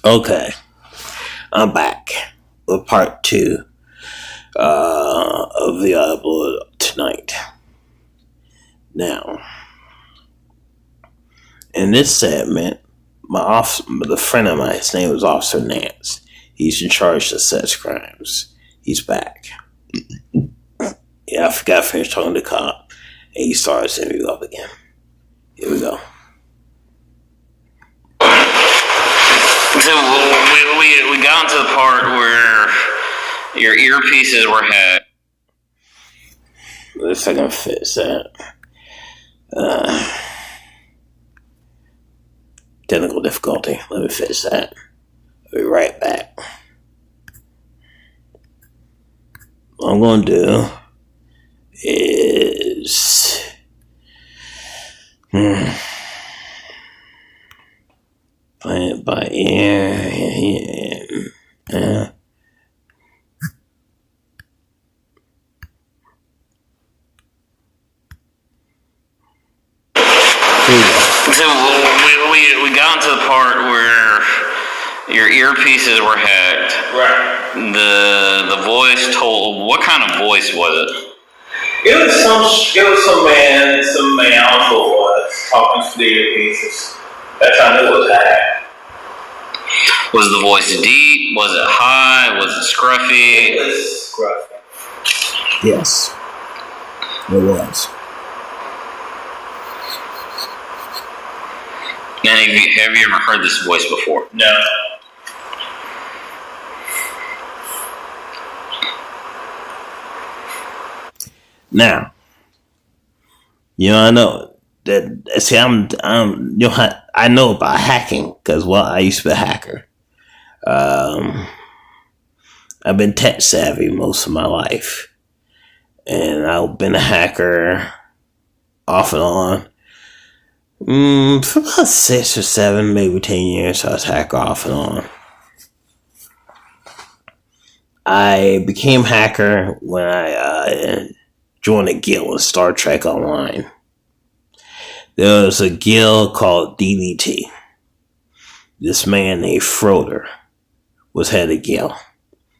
Okay, I'm back with part two of the upload tonight. Now, in this segment, the friend of mine, his name was Officer Nance. He's in charge of sex crimes. He's back. Yeah, I forgot to finish talking to the cop, and he started sending me up again. Here we go. So we got into the part where your earpieces were hacked. Let's see if I can fix that. Technical difficulty. Let me fix that. I'll be right back. What I'm going to do is... Play it by ear. So we got into the part where your earpieces were hacked. Right. The voice told. What kind of voice was it? It was some man, I don't know who it was, talking to the earpieces. That's how I knew it was hacked. Was the voice deep? Was it high? Was it scruffy? It was scruffy. Yes, it was. Now, have you ever heard this voice before? No. Now, I know that. See, I know about hacking because, I used to be a hacker. I've been tech savvy most of my life, and I've been a hacker off and on. For about 6 or 7, maybe 10 years, I was hacker off and on. I became hacker when I joined a guild in Star Trek Online. There was a guild called DDT. This man named Froder was head of the guild.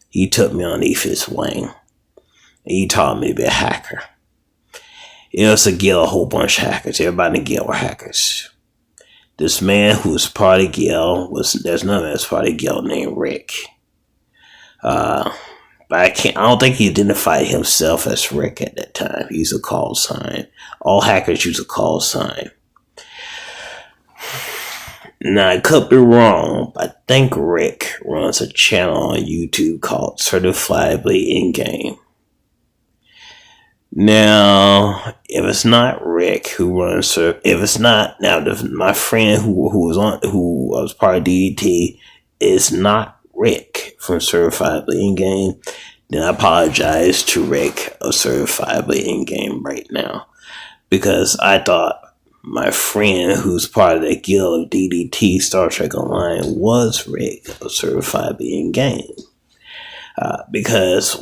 He took me underneath his wing, and he taught me to be a hacker. It was a guild, a whole bunch of hackers. Everybody in the guild were hackers. This man who was part of the guild there's another man who was part of the guild named Rick. But I don't think he identified himself as Rick at that time. He used a call sign. All hackers use a call sign. Now, I could be wrong, but I think Rick runs a channel on YouTube called Certifiably In-Game. Now, if it's not Rick who runs, if it's not now, my friend who was part of DDT is not Rick from Certifiably In-Game, then I apologize to Rick of Certifiably In-Game right now, because I thought my friend who's part of the guild of DDT Star Trek Online was Rick of Certifiably In-Game, because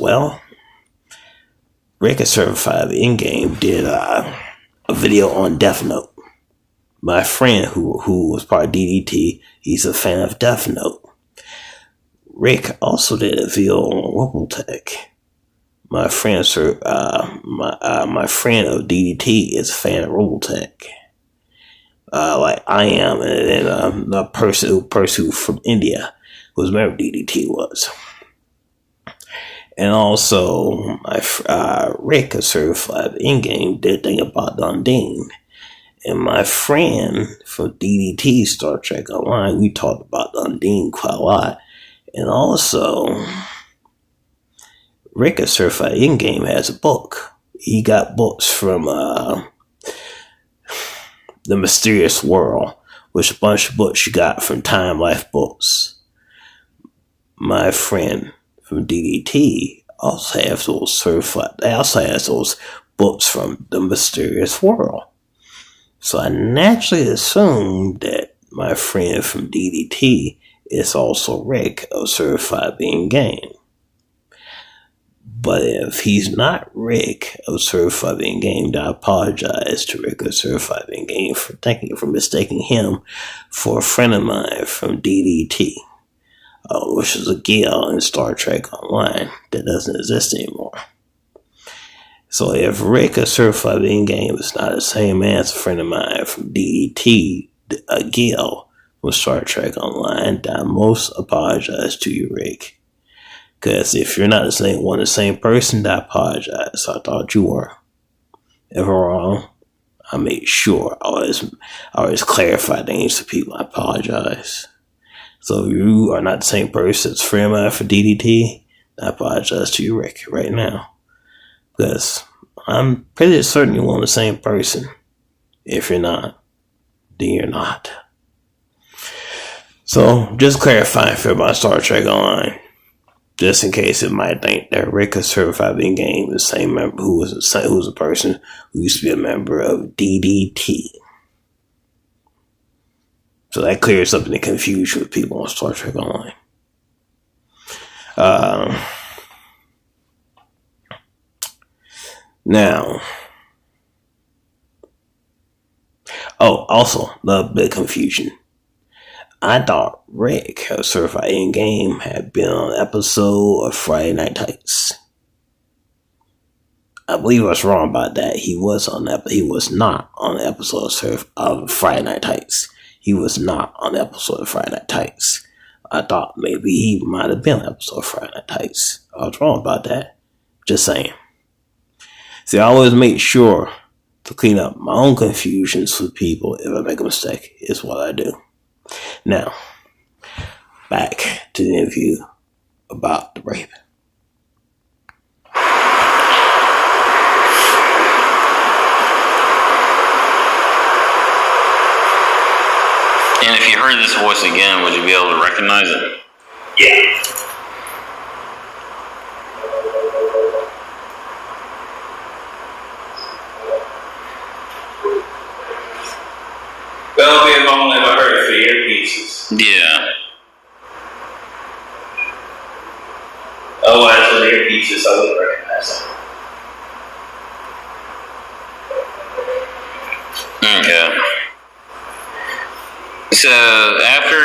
Rick of Certifiably In-Game did a video on Death Note. My friend who was part of DDT, he's a fan of Death Note. Rick also did a video on Robotech. My friend my friend of DDT is a fan of Robotech, like I am, and then the person from India who's married to DDT was. And also, Rick, a Certified In-Game, did a thing about Dundee. And my friend from DDT Star Trek Online, we talked about Dundee quite a lot. And also, Rick, a Certified In-Game, has a book. He got books from The Mysterious World, which a bunch of books you got from Time Life Books. My friend from DDT also has those those books from The Mysterious World. So I naturally assumed that my friend from DDT is also Rick of Certifiably In-Game. But if he's not Rick of Certifiably In-Game, then I apologize to Rick of Certifiably In-Game for mistaking him for a friend of mine from DDT. which is a Gil in Star Trek Online that doesn't exist anymore. So if Rick, a certified in-game, is not the same as a friend of mine from DDT, a Gil from Star Trek Online, I most apologize to you, Rick. Because if you're not the same person, I apologize. I thought you were. If I'm wrong, I made sure I always clarify things to people. I apologize. So if you are not the same person as a friend of mine for DDT, I apologize to you, Rick, right now. Because I'm pretty certain you want the same person. If you're not, then you're not. So, just clarifying for my Star Trek Online. Just in case it might think that Rick is certified in game, the same member who was a person who used to be a member of DDT. So that clears up any confusion with people on Star Trek Online. Now, also, another bit of confusion. I thought Rick, a certified in-game, had been on an episode of Friday Night Tights. I believe I was wrong about that. He was not on the episode of Friday Night Tights. He was not on the episode of Friday Night Tights. I thought maybe he might have been on the episode of Friday Night Tights. I was wrong about that. Just saying. See, I always make sure to clean up my own confusions with people if I make a mistake. Is what I do. Now, back to the interview about the rape. And if you heard this voice again, would you be able to recognize it? Yeah. Well, it'll be a long time I heard it for earpieces. Yeah. Oh, as for the earpieces, I wouldn't recognize them. Okay. So after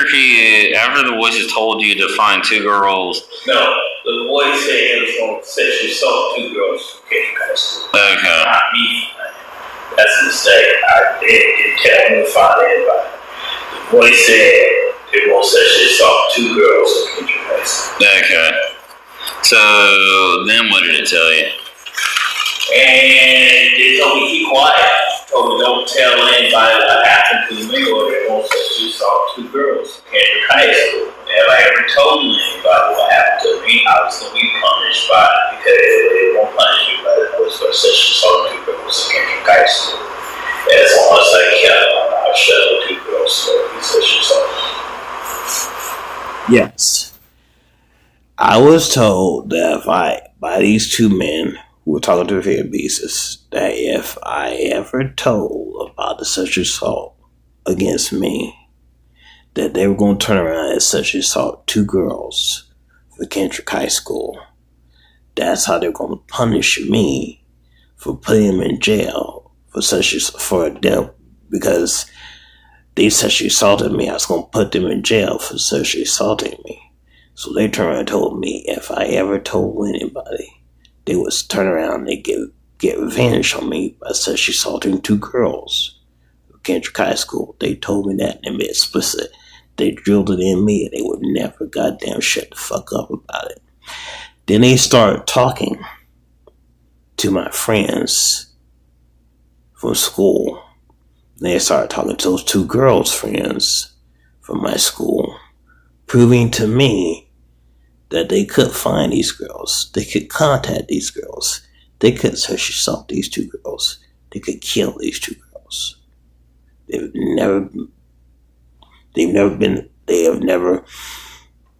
the voices told you to find two girls. No, the voice said it was going to say she saw two girls from High School. Okay. Not me. That's a mistake. I didn't tell him to find anybody. The voice said it won't say she saw two girls from High School. Okay. So then what did it tell you? And they told me keep quiet. Told me don't tell anybody what happened to me, or they won't say she saw two girls from High School. If I ever told anybody what happened to me, I was going to be punished by it, because they won't punish me by the voice, but said she saw two girls from High School. As long as I kept my mouth shut with two girls, so he said she saw them. Yes. I was told that by these two men who were talking to the fair beasts, that if I ever told about the sexual assault against me, that they were going to turn around and sexually assault two girls for Kendrick High School. That's how they're going to punish me for putting them in jail for them, because they sexually assaulted me. I was going to put them in jail for sexually assaulting me. So they turned around and told me if I ever told anybody, they would turn around and get revenge on me by sexually assaulting two girls at Kendrick High School. They told me that and made it explicit. They drilled it in me and they would never goddamn shut the fuck up about it. Then they started talking to my friends from school. They started talking to those two girls' friends from my school, proving to me that they could find these girls. They could contact these girls. They could sexually assault these two girls. They could kill these two girls. They have never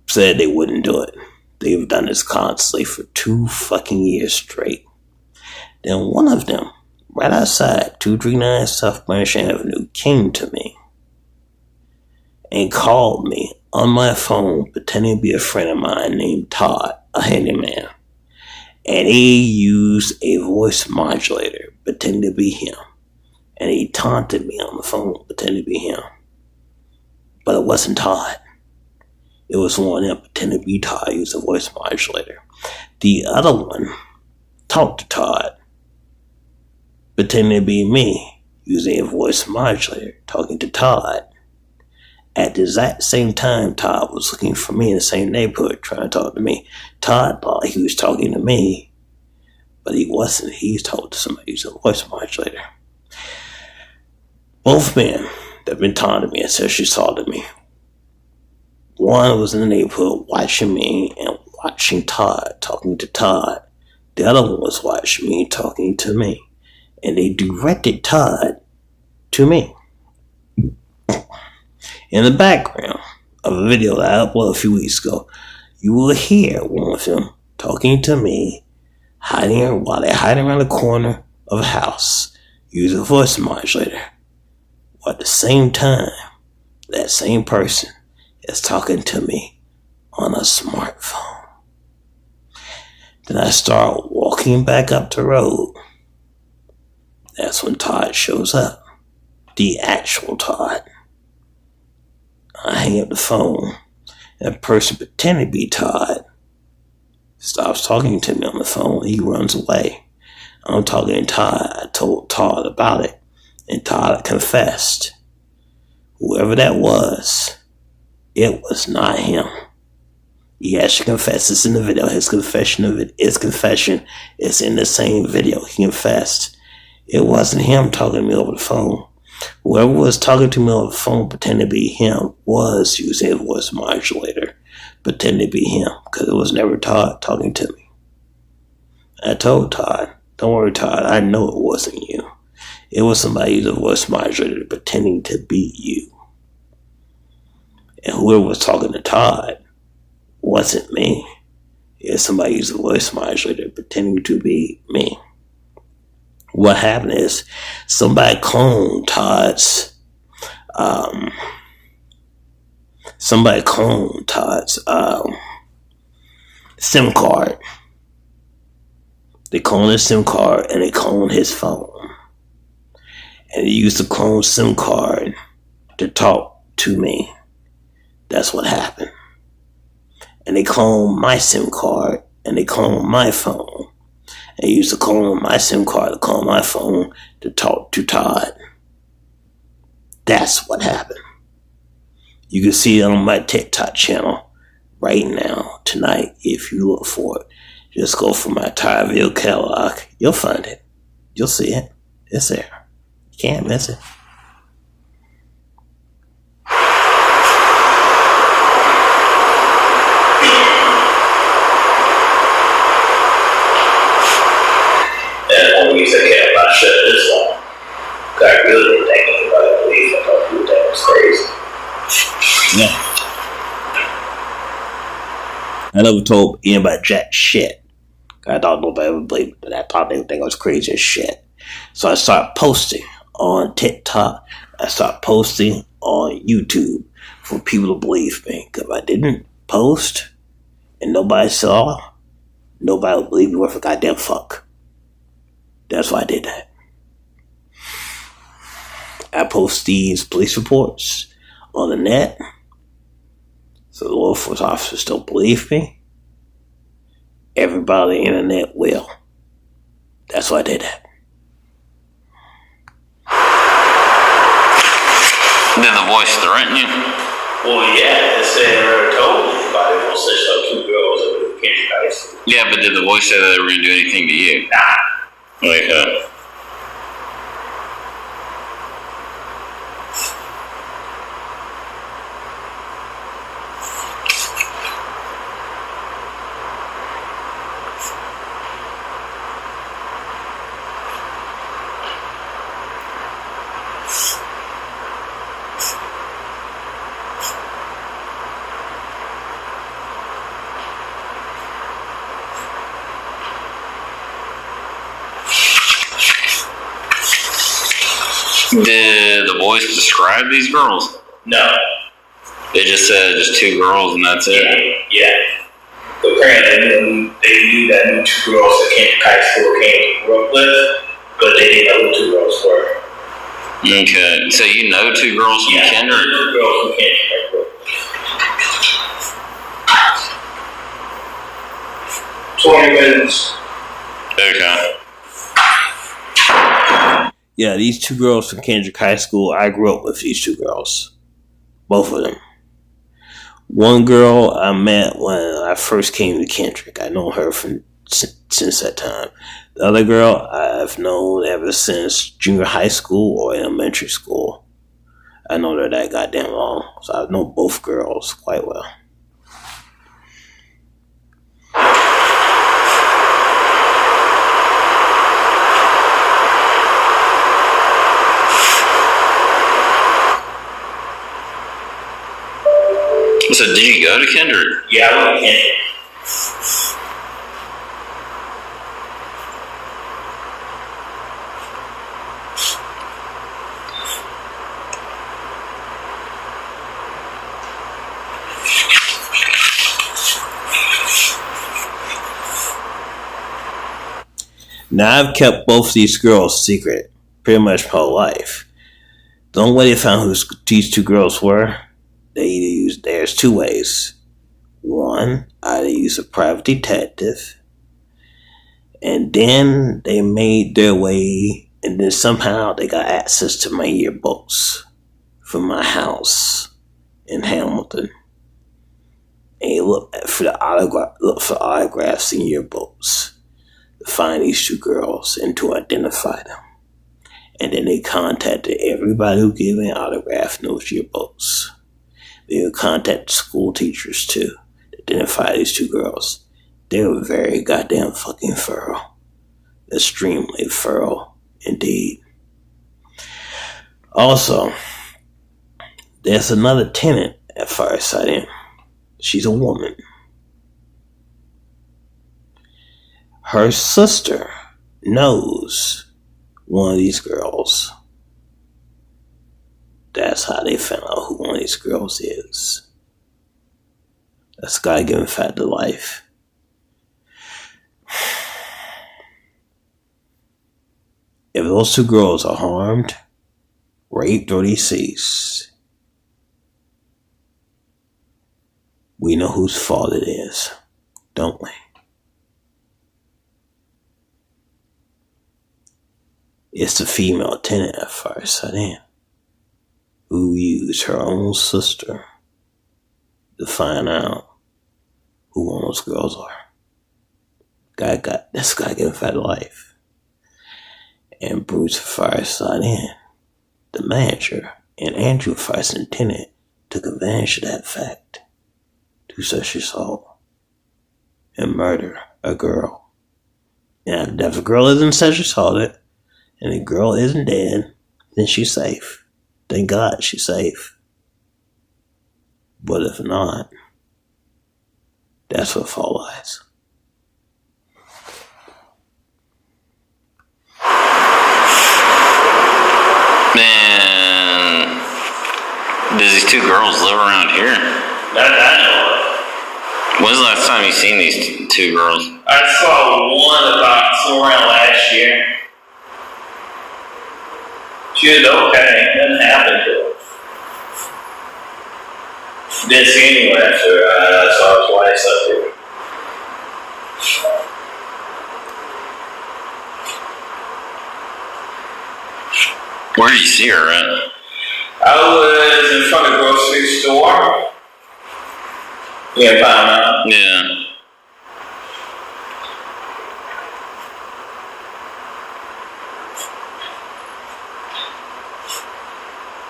said they wouldn't do it. They've done this constantly for 2 fucking years straight. Then one of them, right outside 239 South Branch Avenue, came to me and called me on my phone, pretending to be a friend of mine named Todd, a handyman. And he used a voice modulator, pretending to be him. And he taunted me on the phone, pretending to be him. But it wasn't Todd. It was one of them pretending to be Todd, used a voice modulator. The other one talked to Todd, pretending to be me, using a voice modulator, talking to Todd. At the exact same time, Todd was looking for me in the same neighborhood, trying to talk to me. Todd thought he was talking to me, but he wasn't. He was talking to somebody using a voice modulator. Both men that have been taunting me and sexually assaulted me. One was in the neighborhood watching me and watching Todd, talking to Todd. The other one was watching me, talking to me. And they directed Todd to me. In the background of a video that I uploaded a few weeks ago, you will hear one of them talking to me, while they're hiding around the corner of a house, using a voice modulator. While at the same time, that same person is talking to me on a smartphone. Then I start walking back up the road. That's when Todd shows up. The actual Todd. I hang up the phone. That person pretending to be Todd stops talking to me on the phone. He runs away. I'm talking to Todd. I told Todd about it. And Todd confessed. Whoever that was, it was not him. He actually confessed. It's in the video. His confession is in the same video. He confessed. It wasn't him talking to me over the phone. Whoever was talking to me on the phone pretending to be him was using a voice modulator, pretending to be him, because it was never Todd talking to me. I told Todd, don't worry, Todd, I know it wasn't you. It was somebody using a voice modulator pretending to be you. And whoever was talking to Todd wasn't me. It was somebody using a voice modulator pretending to be me. What happened is somebody cloned Todd's SIM card. They cloned his SIM card and they cloned his phone. And they used the cloned SIM card to talk to me. That's what happened. And they cloned my SIM card and they cloned my phone. They used to clone my SIM card to call my phone to talk to Todd. That's what happened. You can see it on my TikTok channel right now, tonight, if you look for it. Just go for my entire video catalog. You'll find it. You'll see it. It's there. You can't miss it. I can't not shut this long. I really didn't think anybody believed I thought you that was crazy. Yeah. I never told anybody jack shit. I thought nobody would believe it, but I thought they would think I was crazy as shit. So I started posting on TikTok. I started posting on YouTube for people to believe me. Because if I didn't post and nobody saw, nobody would believe me worth a goddamn fuck. That's why I did that. I post these police reports on the net so the law enforcement officers don't believe me. Everybody on the internet will. That's why I did that. Did the voice threaten you? Well, yeah, they said they never told anybody. We'll search up two girls at Kendrick High School. Yeah, but did the voice say that they were going to do anything to you? Nah. Wait, Did the voice describe these girls? No. They just said just two girls and that's it? Yeah. Apparently they knew that new two girls that Kendrick High School grew up with, but they didn't know who two girls were. Okay. So you know two girls from Kendrick? Two girls from Kendrick. 20 minutes. Okay. Yeah, these two girls from Kendrick High School, I grew up with these two girls. Both of them. One girl I met when I first came to Kendrick. I know her since that time. The other girl I've known ever since junior high school or elementary school. I know her that goddamn long, so I know both girls quite well. So did you go to Kendrick? Yeah, I went to Kendrick. Now, I've kept both these girls secret pretty much my whole life. The only way they found who these two girls were, there's two ways. One, either use a private detective, and then they made their way, and then somehow they got access to my yearbooks from my house in Hamilton. And they look for autographs in yearbooks to find these two girls and to identify them. And then they contacted everybody who gave me an autograph in those yearbooks. They would contact school teachers too to identify these two girls. They were very goddamn fucking thorough. Extremely thorough indeed. Also, there's another tenant at Fireside Inn. She's a woman. Her sister knows one of these girls. That's how they found out who one of these girls is. That's God giving fact to life. If those two girls are harmed, raped, or deceased, we know whose fault it is, don't we? It's the female tenant at Fireside Inn who used her own sister to find out who one of those girls are. This guy getting fat life. And Bruce Fireside Inn, the manager, and Andrew Fireside tenant took advantage of that fact to sexually assault and murder a girl. And if a girl isn't sexually assaulted and the girl isn't dead, then she's safe. Thank God she's safe. But if not, that's where fault lies. Man, does these two girls live around here? That I know of. When's the last time you seen these two girls? I saw one about somewhere around last year. She was okay. Nothing happened to her. Didn't see anyone after I saw her twice up here. Where did you see her at? I was in front of a grocery store. Yeah, Paramount. Yeah.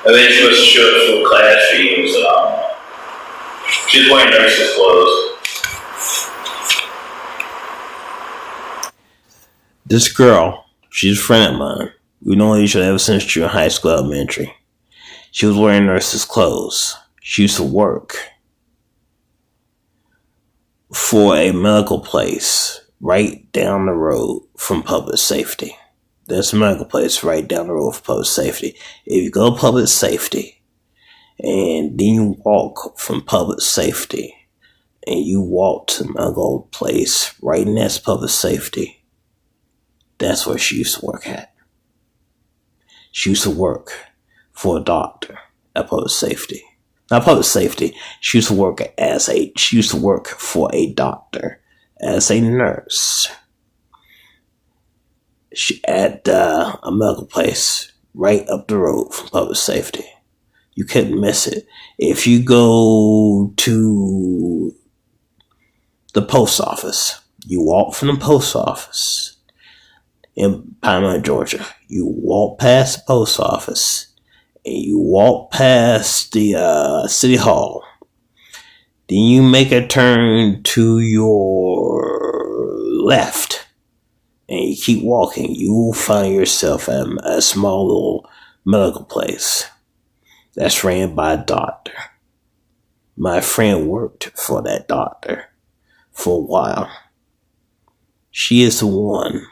And then she was shook for class reunions and all. She was wearing nurse's clothes. This girl, she's a friend of mine. We've known each other ever since junior high school, elementary. She was wearing nurse's clothes. She used to work for a medical place right down the road from public safety. There's a medical place right down the road from public safety. If you go to public safety and then you walk from public safety and you walk to the medical place right next to public safety, that's where she used to work at. She used to work for a doctor at public safety. Not public safety. She used to work for a doctor as a nurse. She at a medical place right up the road from public safety. You couldn't miss it. If you go to the post office, you walk from the post office in Palmyra, Georgia. You walk past the post office and you walk past the city hall. Then you make a turn to your left and you keep walking. You will find yourself at a small little medical place that's ran by a doctor. My friend worked for that doctor for a while. She is the one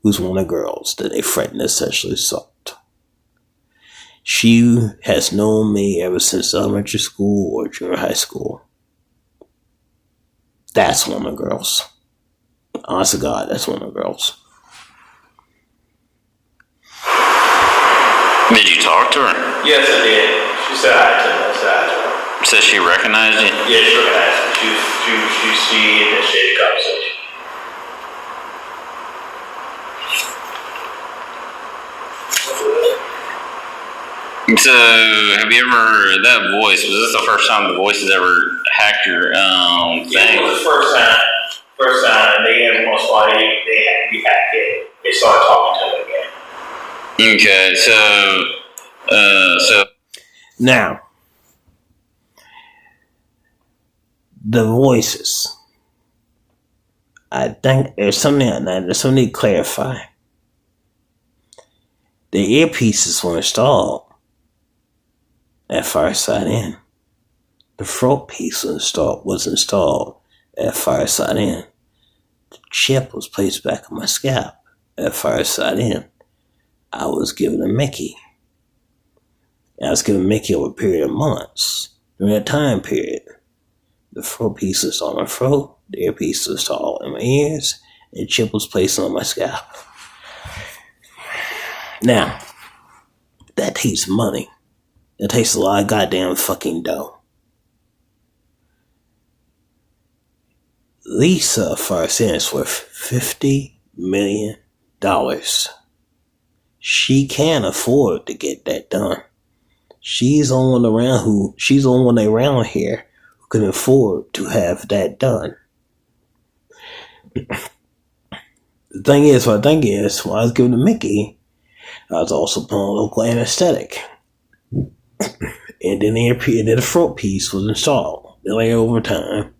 who's one of the girls that they threatened to sexually assault. She has known me ever since elementary school or junior high school. That's one of the girls. Honest to God, that's one of the girls. Did you talk to her? Yes, I did. She said hi to me. I said hi to her. Said she recognized you? Yeah, she recognized me. She initiated the conversation. So, have you ever, that voice, was this the first time the voice has ever hacked your thing? Yeah, it was the first time. And they every once in a while they had me hacked it. They started talking to me again. Okay, so now, the voices. I think there's something to clarify. The earpieces were installed at Fireside Inn. The throat piece was installed at Fireside Inn. The chip was placed back on my scalp at Fireside Inn. I was given a Mickey. I was given Mickey over a period of months. During that time period, the throat piece was on my throat, the earpiece was installed in my ears, and the chip was placed on my scalp. Now, that takes money. It takes a lot of goddamn fucking dough. Lisa Fireside is worth $50 million. She can't afford to get that done. She's the only one around here who can afford to have that done. The thing is, when I was given to Mickey, I was also put on local anesthetic. And then the throat piece was installed. They later over time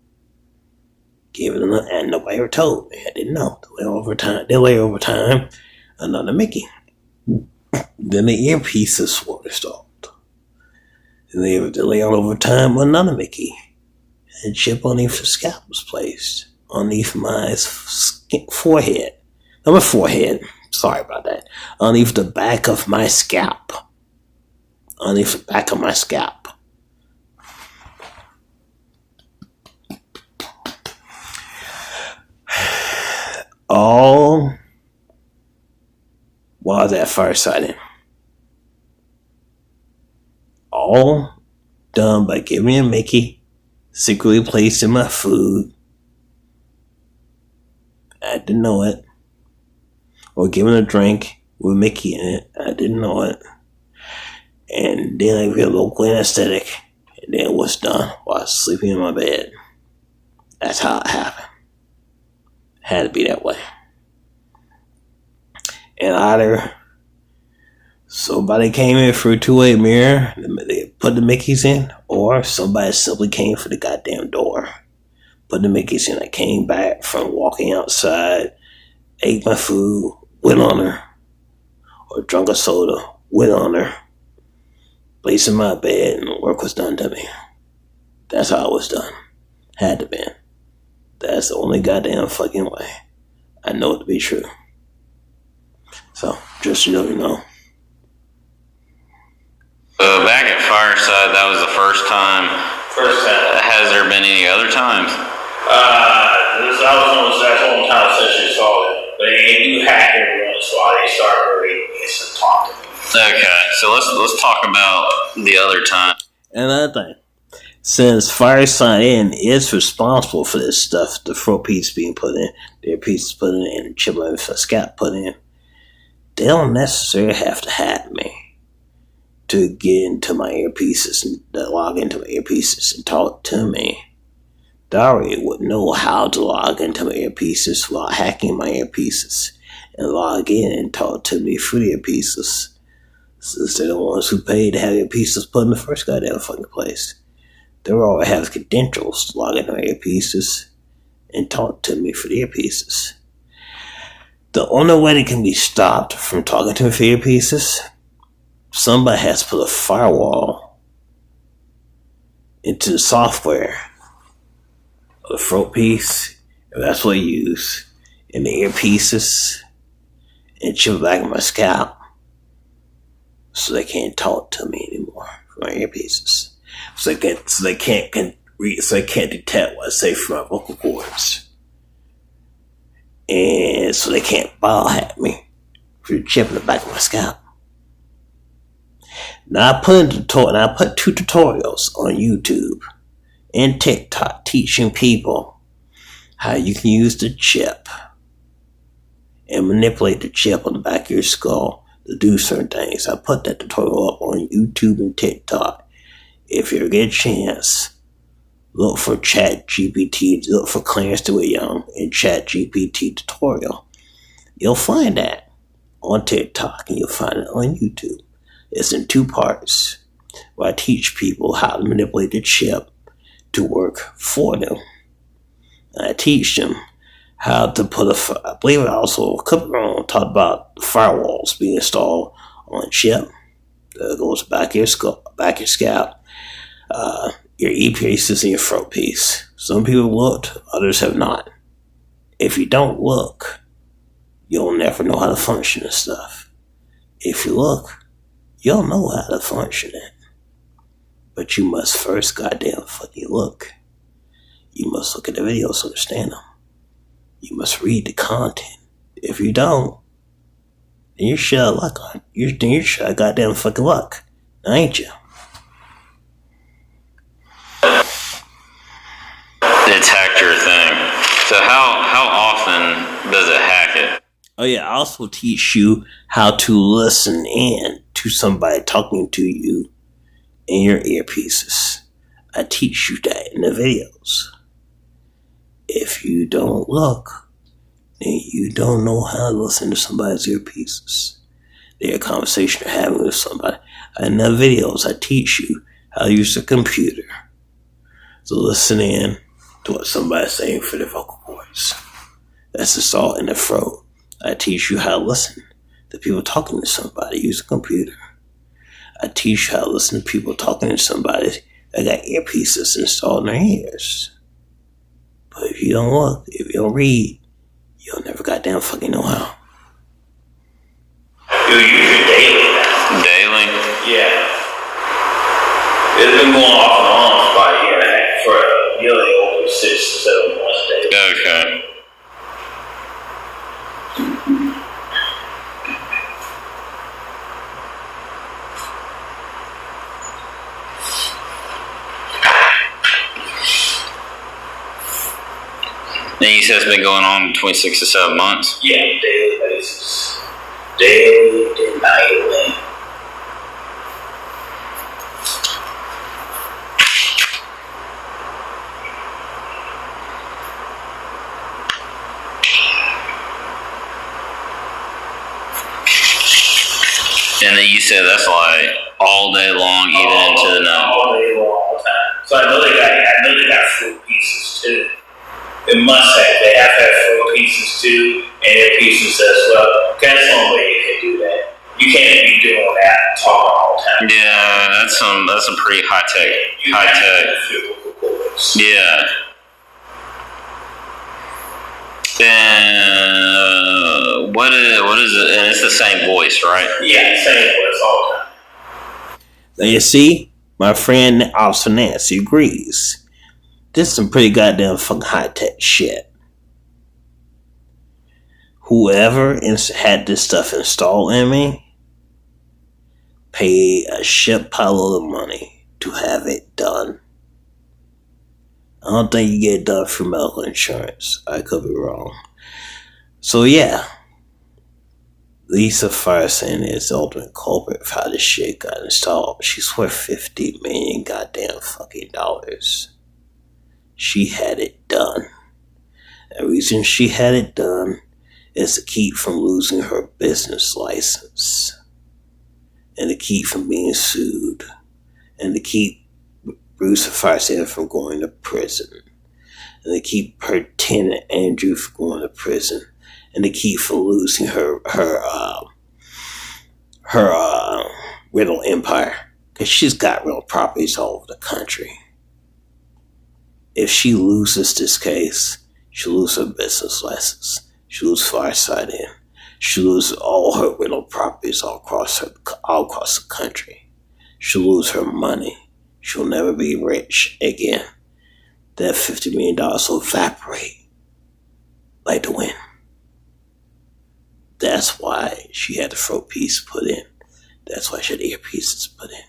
gave it another, and nobody ever told me. I didn't know. They later over time another Mickey. Then the earpieces were installed. And they later over time another Mickey. And chip underneath the scalp was placed underneath my forehead. Not my forehead. Sorry about that. Underneath the back of my scalp. Underneath the back of my scalp. All while I was at Fireside Inn. All done by giving me a Mickey, secretly placed in my food. I didn't know it. Or giving a drink with Mickey in it. I didn't know it. And then I get a local anesthetic. And then it was done while I was sleeping in my bed. That's how it happened. Had to be that way. And either somebody came in through a two-way mirror, they put the Mickeys in, or somebody simply came for the goddamn door, put the Mickeys in. I came back from walking outside, ate my food, went on her, or drank a soda, went on her, placed in my bed, and work was done to me. That's how it was done. Had to be. That's the only goddamn fucking way. I know it to be true. So, just so you know. Back at Fireside, that was the first time. First time. Has there been any other times? That's the only time since you saw it. But they do hack every once in a while. They start really instant talk to me. Okay, so let's talk about the other time. Another thing. Since Fireside Inn is responsible for this stuff, the throat piece being put in, the earpiece put in, and the chip on the scalp put in, they don't necessarily have to hack me to get into my earpieces and log into my earpieces and talk to me. They already would know how to log into my earpieces while hacking my earpieces and log in and talk to me through the earpieces, since they're the ones who paid to have earpieces put in the first goddamn fucking place. They already have credentials to log into my earpieces and talk to me through the earpieces. The only way they can be stopped from talking to me through earpieces, somebody has to put a firewall into the software of the throat piece, if that's what I use, and the earpieces, and chip back in my scalp, so they can't talk to me anymore from my earpieces. So they can't detect what I say from my vocal cords. And so they can't biohack me through the chip in the back of my scalp. Now I put 2 tutorials on YouTube and TikTok teaching people how you can use the chip and manipulate the chip on the back of your skull to do certain things. I put that tutorial up on YouTube and TikTok. If you ever get a chance, look for ChatGPT, look for Clarence Dewitt Young and ChatGPT tutorial. You'll find that on TikTok and you'll find it on YouTube. It's in 2 parts where I teach people how to manipulate the chip to work for them. And I teach them how to I believe I also talked about the firewalls being installed on a chip that goes back your skull, back your scalp, your earpieces, and your throat piece. Some people looked, others have not. If you don't look, you'll never know how to function this stuff. If you look, you'll know how to function it. But you must first goddamn fucking look. You must look at the videos to understand them. You must read the content. If you don't, then you're shit out of luck on. You're shit out of goddamn fucking luck. Ain't you? It's hacked your thing. So how often does it hack it? Oh yeah, I also teach you how to listen in to somebody talking to you in your earpieces. I teach you that in the videos. If you don't look, then you don't know how to listen to somebody's earpieces. Their conversation they're having with somebody. In the videos, I teach you how to use a computer to listen in to what somebody's saying for their vocal cords. That's installed in the throat. I teach you how to listen to people talking to somebody. Use a computer. I teach you how to listen to people talking to somebody that got earpieces installed in their ears. But if you don't look, if you don't read, you'll never goddamn fucking know how. You use it daily now. Daily? Yeah. It's been going off and on for about a year and a half, for nearly over 6 to 7 months daily. Okay. And you said it's been going on between 6 to 7 months? Yeah, daily basis. Daily and nightly. And then you said that's like all day long, even into the night. All day long, all the time. So I know they got fruit pieces too. They must have. They have to have fruit pieces too, and earpieces as well. That's the only way you can do that. You can't be doing that talking all the time. Yeah, that's some pretty high tech. You have to have physical cords. Yeah. And what is it? And it's the same voice, right? Yeah, same voice all the time. Now you see, my friend Officer Nancy agrees. This is some pretty goddamn fucking high-tech shit. Whoever had this stuff installed in me paid a shit pile of money to have it done. don't think you get it done through medical insurance. I could be wrong. So yeah, Lisa Firestone is the ultimate culprit for how this shit got installed. She's worth $50 million goddamn fucking dollars. She had it done. The reason she had it done is to keep from losing her business license, and to keep from being sued, and to keep Bruce Firestone from going to prison, and to keep her tenant Andrew from going to prison, and to keep from losing her rental empire, because she's got rental properties all over the country. If she loses this case, she'll lose her business license. She'll lose Fireside Inn. She'll lose all her rental properties all across the country. She'll lose her money. She'll never be rich again. That $50 million will evaporate like the wind. That's why she had the throat piece put in. That's why she had earpieces put in.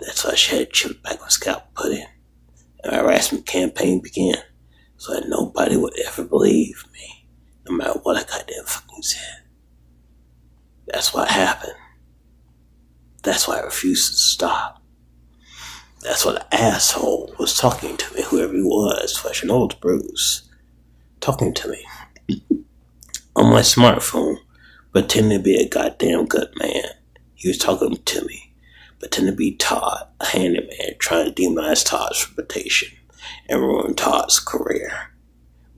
That's why she had a chip back on scalp put in. And my harassment campaign began so that nobody would ever believe me, no matter what I goddamn fucking said. That's what happened. That's why I refused to stop. That's why the asshole was talking to me, whoever he was, Flesh and Old Bruce, talking to me on my smartphone, pretending to be a goddamn good man. He was talking to me, pretending to be Todd, a handyman, trying to demonize Todd's reputation and ruin Todd's career,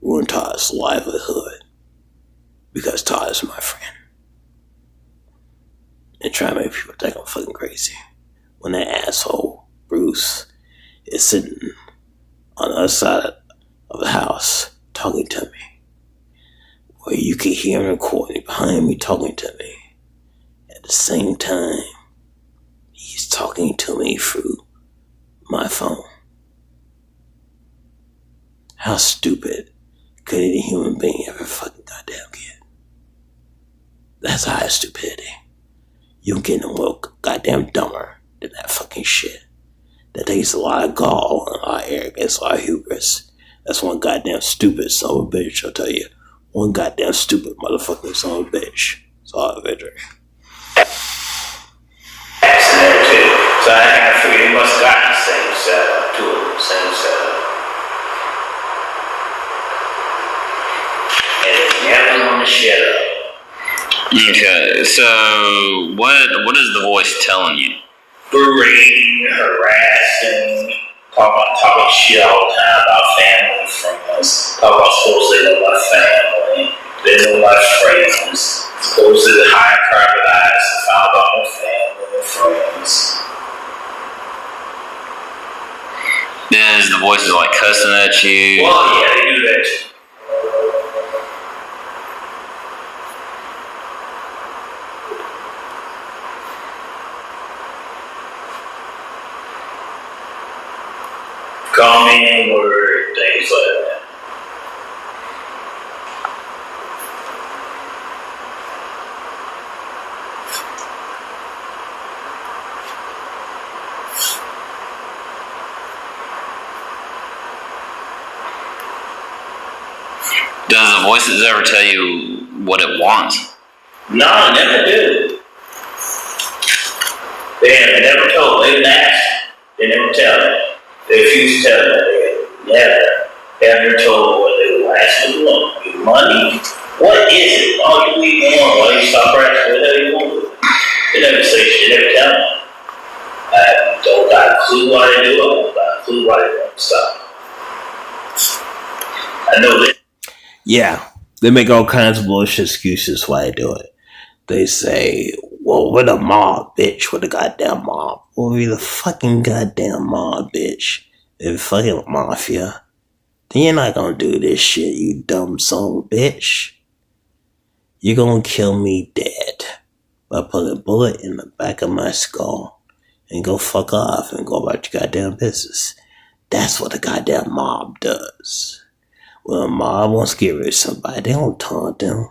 ruin Todd's livelihood, because Todd is my friend. And trying to make people think I'm fucking crazy. When that asshole, Bruce, is sitting on the other side of the house talking to me, where you can hear him recording behind me talking to me. At the same time, he's talking to me through my phone. How stupid could any human being ever fucking goddamn get? That's high stupidity. You don't get no more goddamn dumber than that fucking shit. That takes a lot of gall, and a lot of arrogance, a lot of hubris. That's one goddamn stupid son of a bitch, I'll tell you. One goddamn stupid motherfucking son of a bitch. It's all a victory. So I figured he must have got the same setup to it, same setup. And it never on the shit up. Okay, so what is the voice telling you? Berating, harassing, talking shit all the time about family and friends. Talking about supposedly they know my family, they know my friends. Supposedly high private eyes and found about my family and friends. Is the voices like cussing at you? Well, yeah, they do that too. Calming word, things like that. Does the voices ever tell you what it wants? No, never do. They never told. They didn't ask. They never tell me. They refuse to tell me. They never told what they were asking. Look, your money? What is it? Oh, you leave me alone. Why you stop asking? What the hell you want with it? They never say shit. They never tell me. I don't got a clue why they do it. I don't got a clue why they don't stop. I know that. Yeah, they make all kinds of bullshit excuses why they do it. They say, well, we're the mob, bitch. We're the goddamn mob. Well, we're the fucking goddamn mob, bitch. If fucking mafia, then you're not gonna do this shit, you dumb son of a bitch. You're gonna kill me dead by putting a bullet in the back of my skull and go fuck off and go about your goddamn business. That's what the goddamn mob does. When a mob wants to get rid of somebody, they don't taunt them.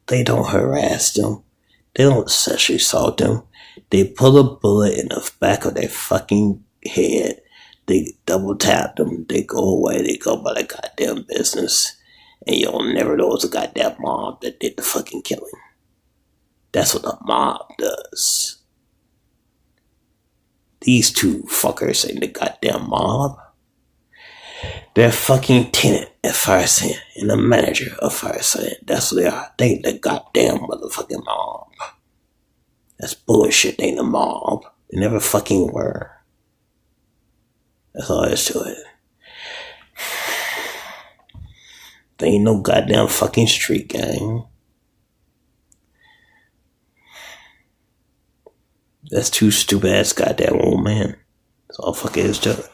They don't harass them. They don't sexually assault them. They put a bullet in the back of their fucking head They double tap them. They go away. They go by their goddamn business. And you'll never know it's a goddamn mob that did the fucking killing. That's what the mob does. These two fuckers ain't the goddamn mob. They're fucking tenant at Fire Sand and the manager of Fire Sand. That's what they are. They ain't the goddamn motherfucking mob. That's bullshit. They ain't the mob. They never fucking were. That's all there is to it. They ain't no goddamn fucking street gang. That's two stupid ass goddamn old man. That's all fuck is to it.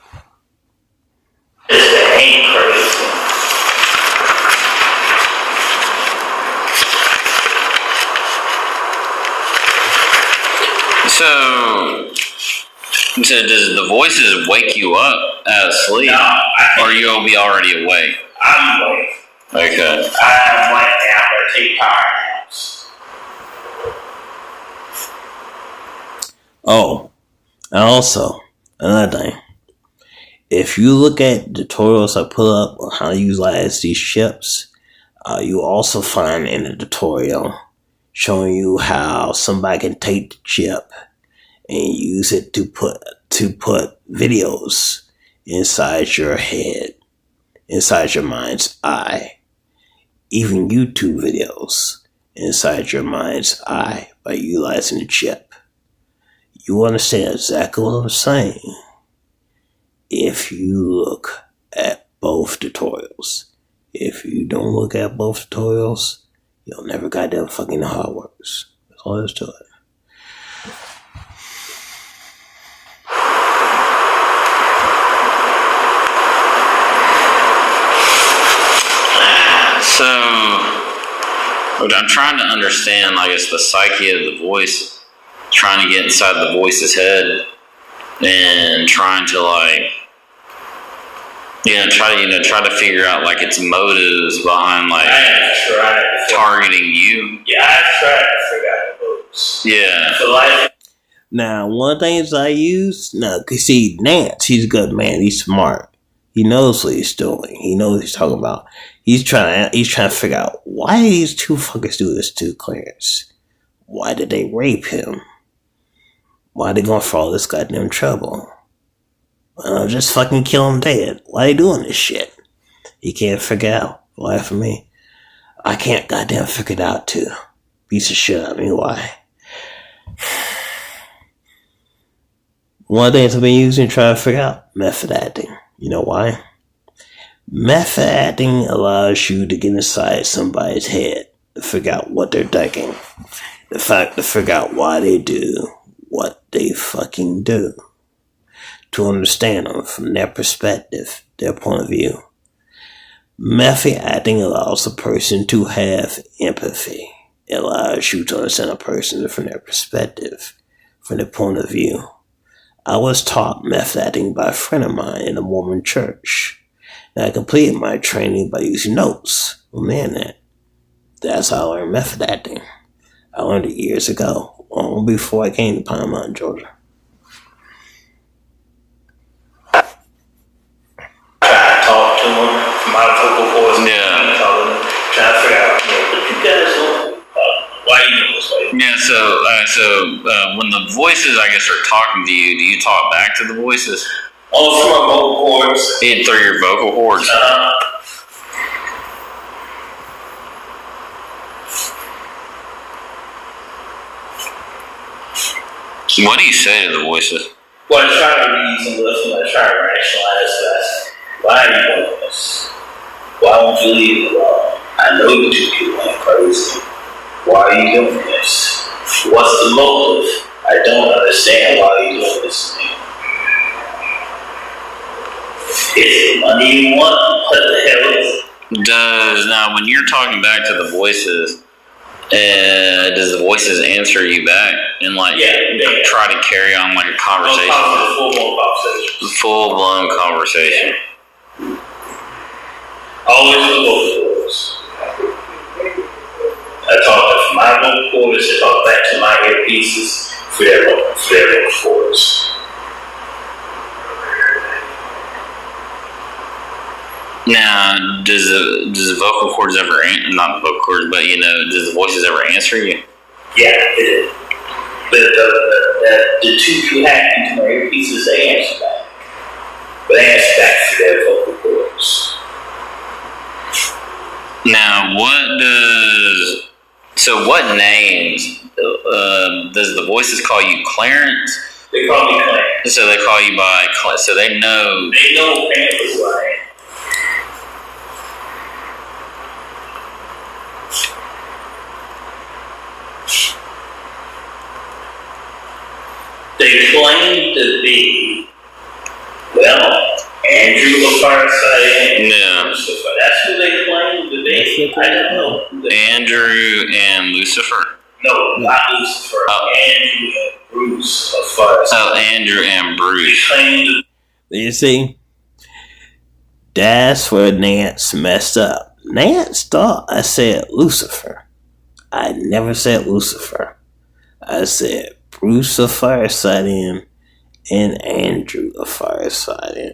It ain't crazy. So does the voices wake you up out of sleep? No, or you'll be already awake? I'm awake. Okay. I'm like now, but take power naps. Oh, and also, another thing. If you look at tutorials I put up on how to utilize these chips, you also find in the tutorial showing you how somebody can take the chip and use it to put videos inside your head, inside your mind's eye, even YouTube videos inside your mind's eye by utilizing the chip. You understand exactly what I'm saying if you look at both tutorials. If you don't look at both tutorials, you'll never goddamn fucking know how it works. That's all there is to it. So, what I'm trying to understand, like, it's the psyche of the voice, trying to get inside the voice's head, and trying to, like, try to figure out, like, its motives behind, like, targeting you. Yeah, I tried to figure out the moves. Yeah. So, like, now, one of the things I use, cause see, Nance, he's a good man. He's smart. He knows what he's doing. He knows what he's talking about. He's trying to figure out why these two fuckers do this to Clarence. Why did they rape him? Why they going for all this goddamn trouble? Just fucking kill him dead. Why they doing this shit? He can't figure out. Why for me? I can't goddamn figure it out too. Piece of shit. I mean, why? One of the things I've been using to try to figure out method acting. You know why? Method acting allows you to get inside somebody's head to figure out what they're thinking. The fact to figure out why they do what they fucking do. To understand them from their perspective, their point of view. Method acting allows a person to have empathy. It allows you to understand a person from their perspective, from their point of view. I was taught method acting by a friend of mine in a Mormon church. And I completed my training by using notes on the internet. That's how I learned method acting. I learned it years ago, long before I came to Pine Mountain, Georgia. talk to him from my vocal cords. Yeah. Trying to figure out what you guys doing. Why you doing this way? Yeah, so when the voices, I guess, are talking to you, do you talk back to the voices? Oh, through my vocal cords. Through your vocal cords? What do you say to the voices? Well, I try to reason with them. I try to rationalize that. Why are you doing this? Why won't you leave it alone? I know you two people went crazy. Why are you doing this? What's the motive? I don't understand why you're doing this to me. Is it money you want? What the hell is it? Now, when you're talking back to the voices, does the voices answer you back and try to carry on like a conversation? Full-blown conversation. Always with vocal cords. I talk from my vocal cords to talk back to my earpieces for their vocal cords. Now, does the vocal cords ever not the vocal cords, but does the voices ever answer you? Yeah, it is. But the two hacking to my earpieces, they answer back. But they answer back for their vocal cords. Now, what names does the voices call you? Clarence? They call me Clarence. So they call you by Clarence. So they know. They know apparently who I am. They claim to be, Andrew of Fireside. Yeah. Lucifer. That's who they claim to be. I don't know. Andrew and Lucifer. No, not Lucifer. Andrew and Bruce of Fireside. Oh, Andrew and Bruce. They claim to. You see? That's where Nance messed up. Nance thought I said Lucifer. I never said Lucifer. I said Bruce of Fireside and Andrew of Fireside.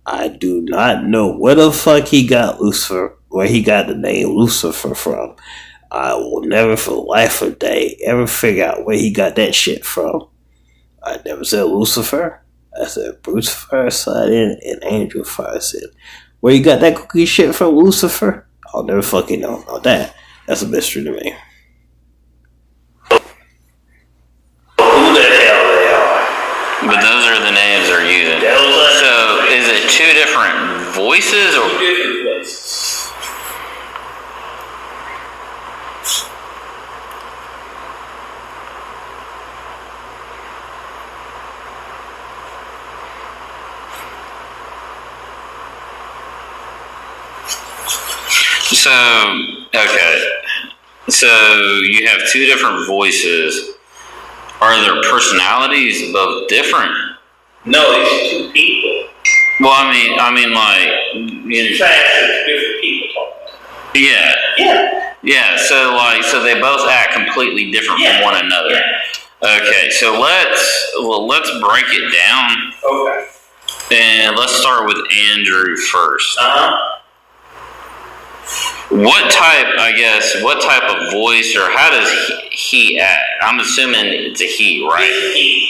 I do not know where the fuck he got Lucifer, where he got the name Lucifer from. I will never for life or day ever figure out where he got that shit from. I never said Lucifer. I said Bruce Fireside and Andrew Fireside. Where you got that cookie shit from, Lucifer? I'll never fucking know about that. That's a mystery to me. Who the hell they are? But those are the names they're using. So is it two different voices or? Two different voices. So, okay. So you have two different voices. Are their personalities both different? No, it's two people. Well, I mean, like, You're trying to different people talking. Yeah. Yeah. Yeah. So they both act completely different from one another. Yeah. Okay. So let's break it down. Okay. And let's start with Andrew first. What type of voice, or how does he act? I'm assuming it's a he, right? He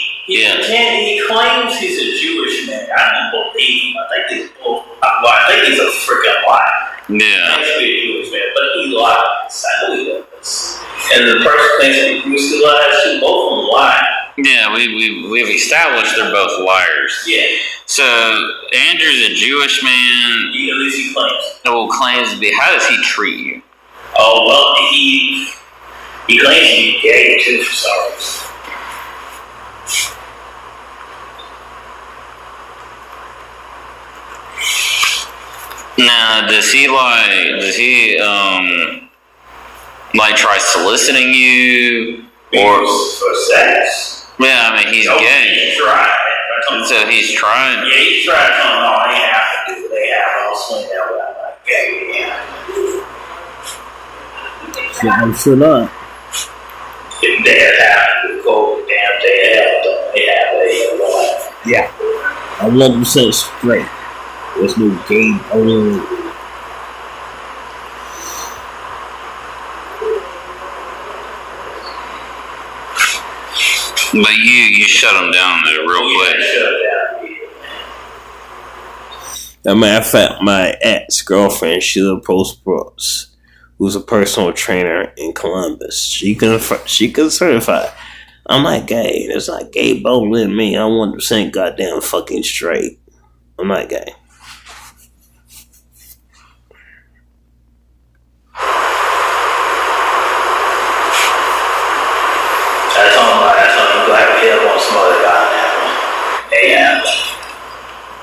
claims he's a Jewish man. I don't believe him. I think he's a freaking liar. Yeah. He claims to be a Jewish man, but he lies. I know he does. And the person claims to be Bruce who lies too. Both of them lie. Yeah, we've established they're both liars. Yeah. So Andrew's a Jewish man. At least he claims. Well, claims to be. How does he treat you? Oh well, he claims to be gay too for some reason. Now, does he try soliciting you or for sex? Yeah, I mean he's gay. He tried. So he's trying. Yeah, he tried to tell me, no, they have to do it. They have to. I'll swing that way. I'm like, yeah. I'm sure not. If they have to go the damn day of hell, don't they have a Yeah. I'm 100% straight. There's no gay only. But you shut him down there real quick. As a matter of fact, my ex-girlfriend, Sheila Post Brooks, who's a personal trainer in Columbus, she can certify. I'm not gay. There's not gay bowling in me. I'm 100% goddamn fucking straight. I'm not gay.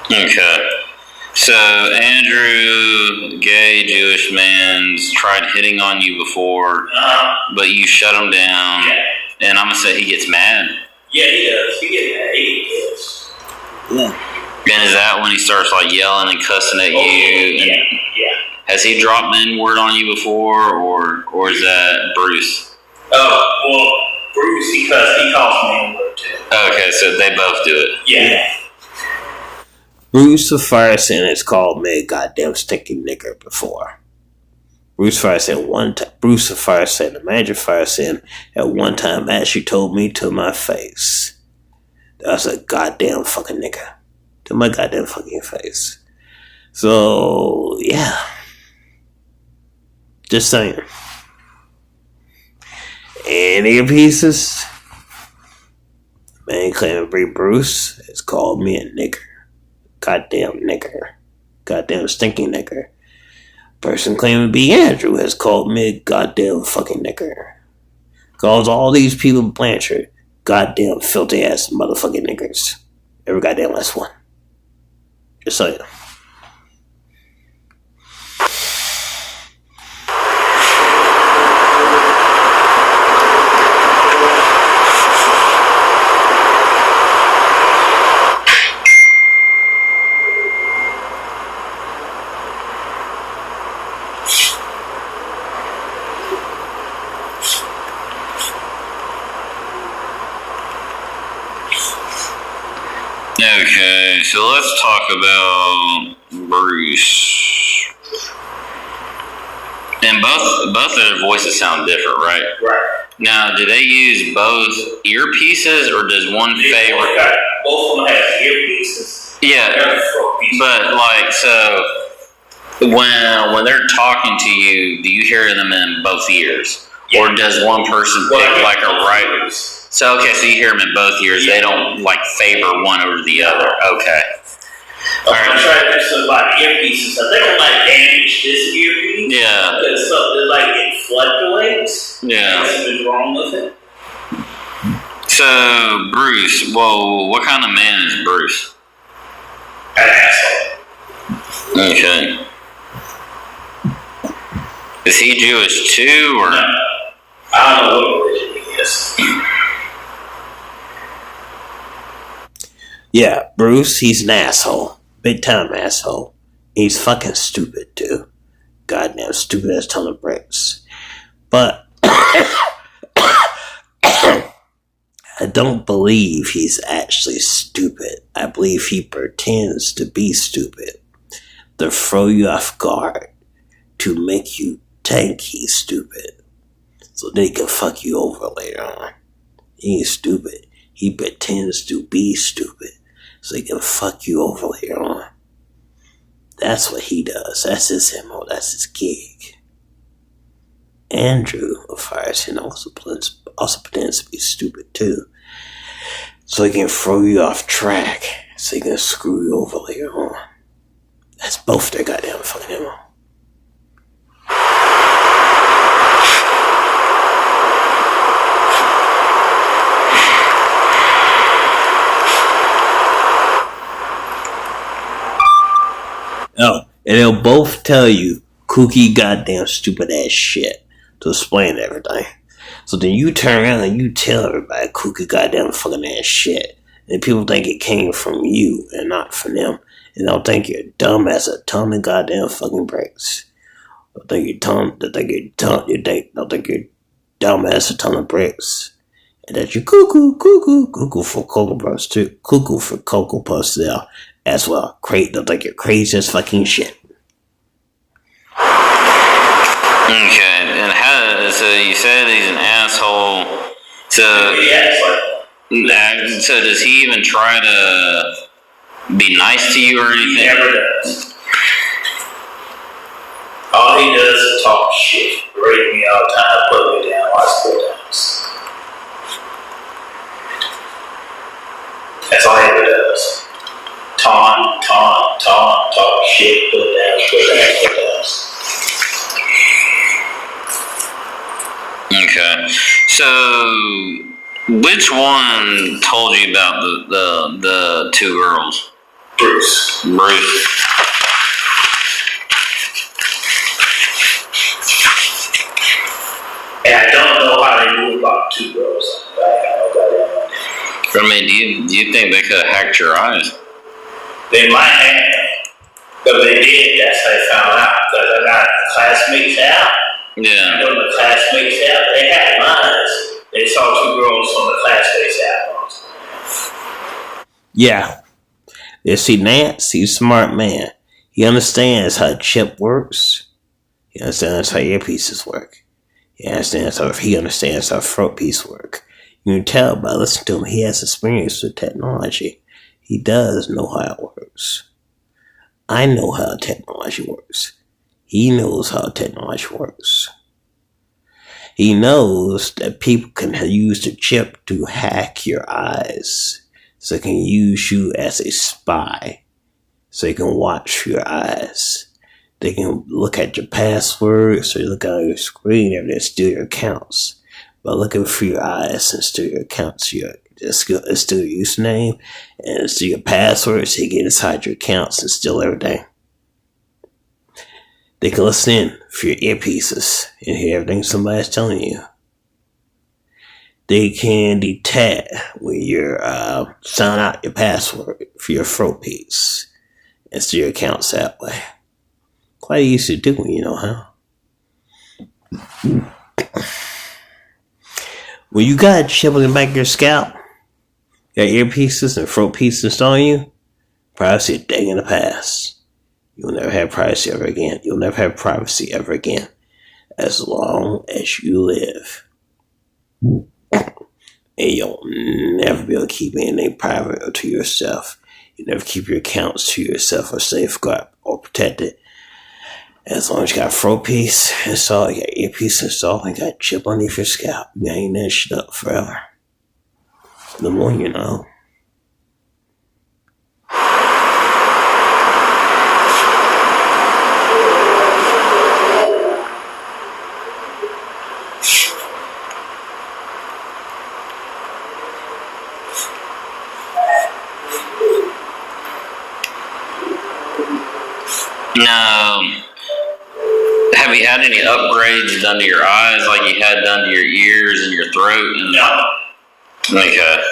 Okay. So Andrew, gay Jewish man, tried hitting on you before, but you shut him down. Yeah. And I'm gonna say he gets mad. Yeah, he does. He gets mad. He does. Yeah. And is that when he starts like yelling and cussing at you? Yeah. Has he dropped the N-word on you before, or is that Bruce? Oh, well, Bruce, he calls me N-word too. Okay, so they both do it. Yeah. Bruce the Fire Sin has called me a goddamn stinking nigger before. Bruce Fire Sin Bruce the Fire Sin, the manager Fire Sin, at one time actually told me to my face that I was a goddamn fucking nigger. To my goddamn fucking face. So, yeah. Just saying. Any pieces? Man claiming to be Bruce has called me a nigger. Goddamn nigger. Goddamn stinking nigger. Person claiming to be Andrew has called me a goddamn fucking nigger. Calls all these people in Blanchard goddamn filthy ass motherfucking niggers. Every goddamn last one. Just saying. Okay, so let's talk about Bruce. And both of their voices sound different, right? Right. Now, do they use both earpieces, or does one favor? Both of them have earpieces. Yeah, but like, so when they're talking to you, do you hear them in both ears, or does one person pick like a right? So okay, so you hear them in both ears. They don't like favor one over the other. Okay. All right. I'm trying to do some like earpieces. So they don't like damage this earpiece. Yeah. Because something like it fluctuates. Yeah. Something's wrong with it. So Bruce, whoa, what kind of man is Bruce? An asshole. Okay. Is he Jewish too, or? No. I don't know what religion he is. Yeah, Bruce, he's an asshole. Big time asshole. He's fucking stupid too. Goddamn stupid as ton of bricks. But I don't believe he's actually stupid. I believe he pretends to be stupid. To throw you off guard. To make you think he's stupid. So they can fuck you over later on. He ain't stupid. He pretends to be stupid. So he can fuck you over later on. That's what he does. That's his MO. That's his gig. Andrew of Fire Sin also pretends to be stupid too. So he can throw you off track. So he can screw you over later on. That's both their goddamn fucking MO. Oh, and they'll both tell you kooky goddamn stupid ass shit to explain everything. So then you turn around and you tell everybody kooky goddamn fucking ass shit. And people think it came from you and not from them. And they'll think you're dumb as a ton of goddamn fucking bricks. They'll think you're dumb as a ton of bricks. And that you're cuckoo for Cocoa Puffs too. Cuckoo for Cocoa Puffs there as well. They'll think you're crazy as fucking shit. Okay, and so you said he's an asshole. So does he even try to be nice to you or anything? He never does. All he does is talk shit. Break me all the time, put me down, watch me down. That's all he ever does. Taunt, talk shit, put down. Okay. So, which one told you about the two girls? Bruce. And I don't know how they knew about two girls. I mean, do you think they could have hacked your eyes? They might have, but they did. That's how they found out. Because I got classmates out. Yeah. When the classmates out, they had mines. They saw two girls from the classmates out. Yeah. You see, Nance, he's a smart man. He understands how a chip works. He understands how earpieces work. He understands how throat piece work. You can tell by listening to him, he has experience with technology. He does know how it works. I know how technology works. He knows how technology works. He knows that people can use the chip to hack your eyes. So they can use you as a spy. So they can watch your eyes. They can look at your passwords, or look on your screen, and steal your accounts. By looking through your eyes and steal your accounts, steal your username, and steal your passwords, they get inside your accounts and steal everything. They can listen in for your earpieces and hear everything somebody's telling you. They can detect when you're signing out your password for your throat piece and steal your accounts that way. Quite easy to do, huh? When you got a chip on the back of your scalp, got earpieces and throat pieces on you, privacy a thing in the past. You'll never have privacy ever again. You'll never have privacy ever again as long as you live. And you'll never be able to keep anything private or to yourself. You never keep your accounts to yourself or safeguard or protected. As long as you got a throat piece installed, you got earpiece installed, and you got a chip underneath your scalp, you hang that shit up forever. The more you know. Have you had any upgrades done to your eyes like you had done to your ears and your throat? No. Okay.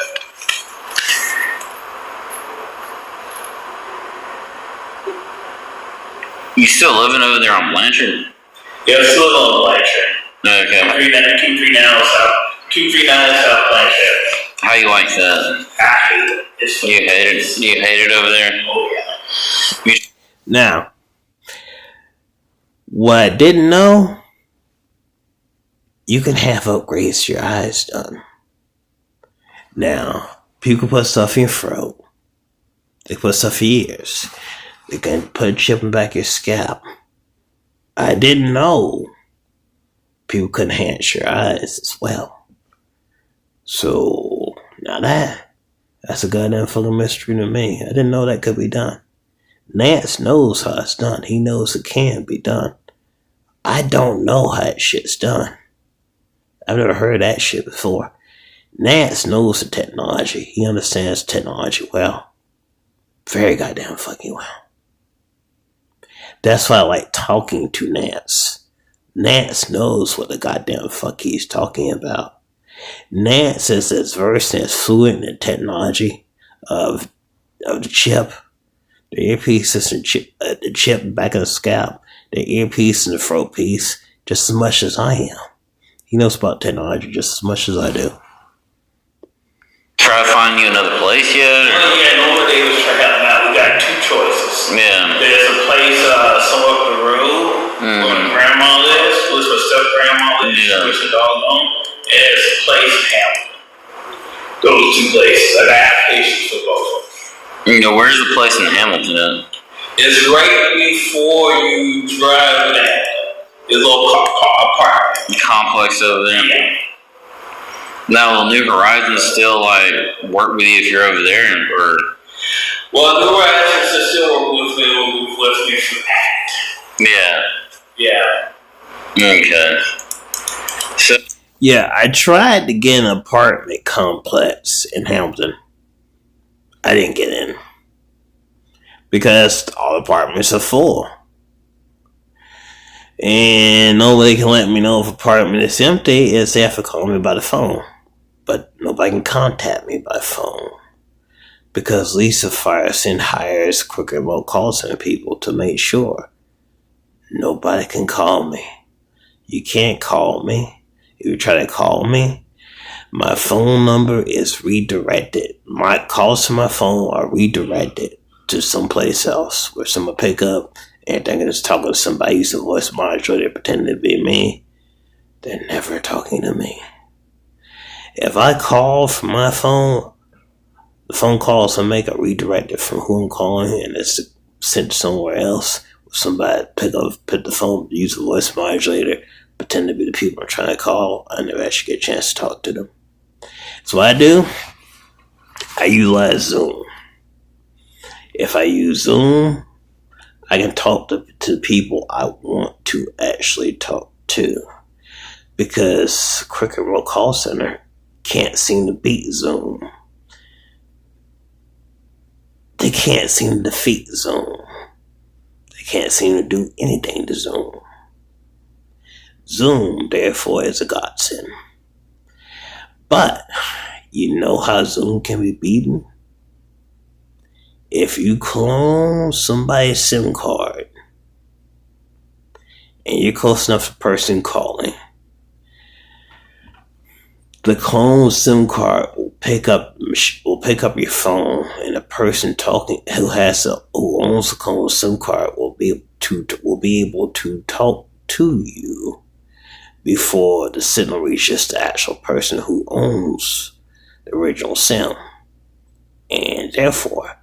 You still living over there on Blanchard? Yeah, I'm still on Blanchard. Okay. 239 South Blanchard. How you like that? I hate it. It's You hate it? You hate it over there? Oh, yeah. Now, what I didn't know, you can have upgrades to your eyes done. Now, people can put stuff in your throat. They put stuff in your ears. They can put a chip in the back of your scalp. I didn't know people could enhance your eyes as well. So, now that's a goddamn full of mystery to me. I didn't know that could be done. Nance knows how it's done. He knows it can be done. I don't know how that shit's done. I've never heard that shit before. Nance knows the technology. He understands technology well. Very goddamn fucking well. That's why I like talking to Nance. Nance knows what the goddamn fuck he's talking about. Nance is as versed and as fluent in the technology of the chip, the earpieces and the chip back of the scalp, the earpiece and the throat piece, just as much as I am. He knows about technology just as much as I do. Try to find you another place yet? Well, yeah, Norma Davis tried out now. We got two choices. Yeah. There's a place somewhere up the road where my grandma lives, who's my step grandma lives, which the dog owns. And there's a place in Hamilton. Those two places. I got applications for both of them. Where's the place in Hamilton at? It's right before you drive in Hamilton. There's a little apartment. Complex over there. Yeah. Now, will New Horizons still work with you if you're over there, or? Well, New Horizons still work with me for that. Yeah. Yeah. Okay. So. Yeah, I tried to get an apartment complex in Hamilton. I didn't get in. Because all apartments are full. And nobody can let me know if an apartment is empty is they have to call me by the phone. But nobody can contact me by phone. Because Lisa Firestein hires quick remote call center people to make sure nobody can call me. You can't call me. If you try to call me, my phone number is redirected. My calls to my phone are redirected to someplace else where someone pick up and they're just talking to somebody using voice modulator pretending to be me. They're never talking to me. If I call from my phone, the phone calls I make are redirected from who I'm calling and it's sent somewhere else. Somebody pick the phone, use a voice modulator, pretend to be the people I'm trying to call. I never actually get a chance to talk to them. So what I do, I utilize Zoom. If I use Zoom, I can talk to people I want to actually talk to. Because Cricket Remote Call Center can't seem to beat Zoom. They can't seem to defeat Zoom. They can't seem to do anything to Zoom. Zoom, therefore, is a godsend. But, you know how Zoom can be beaten? If you clone somebody's SIM card, and you're close enough to the person calling, the clone SIM card will pick up your phone, and the person talking who owns the clone SIM card will be able to talk to you before the signal reaches the actual person who owns the original SIM, and therefore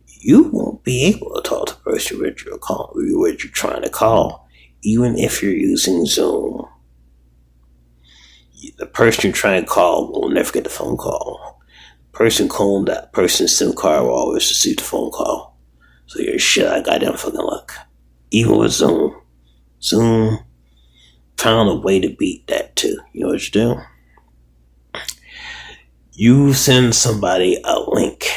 you won't be able to talk to the person you're trying to call, even if you're using Zoom. The person you're trying to call will never get the phone call. The person calling that person's SIM card will always receive the phone call. So you're shit out of goddamn fucking luck. Even with Zoom. Zoom found a way to beat that too. You know what you do? You send somebody a link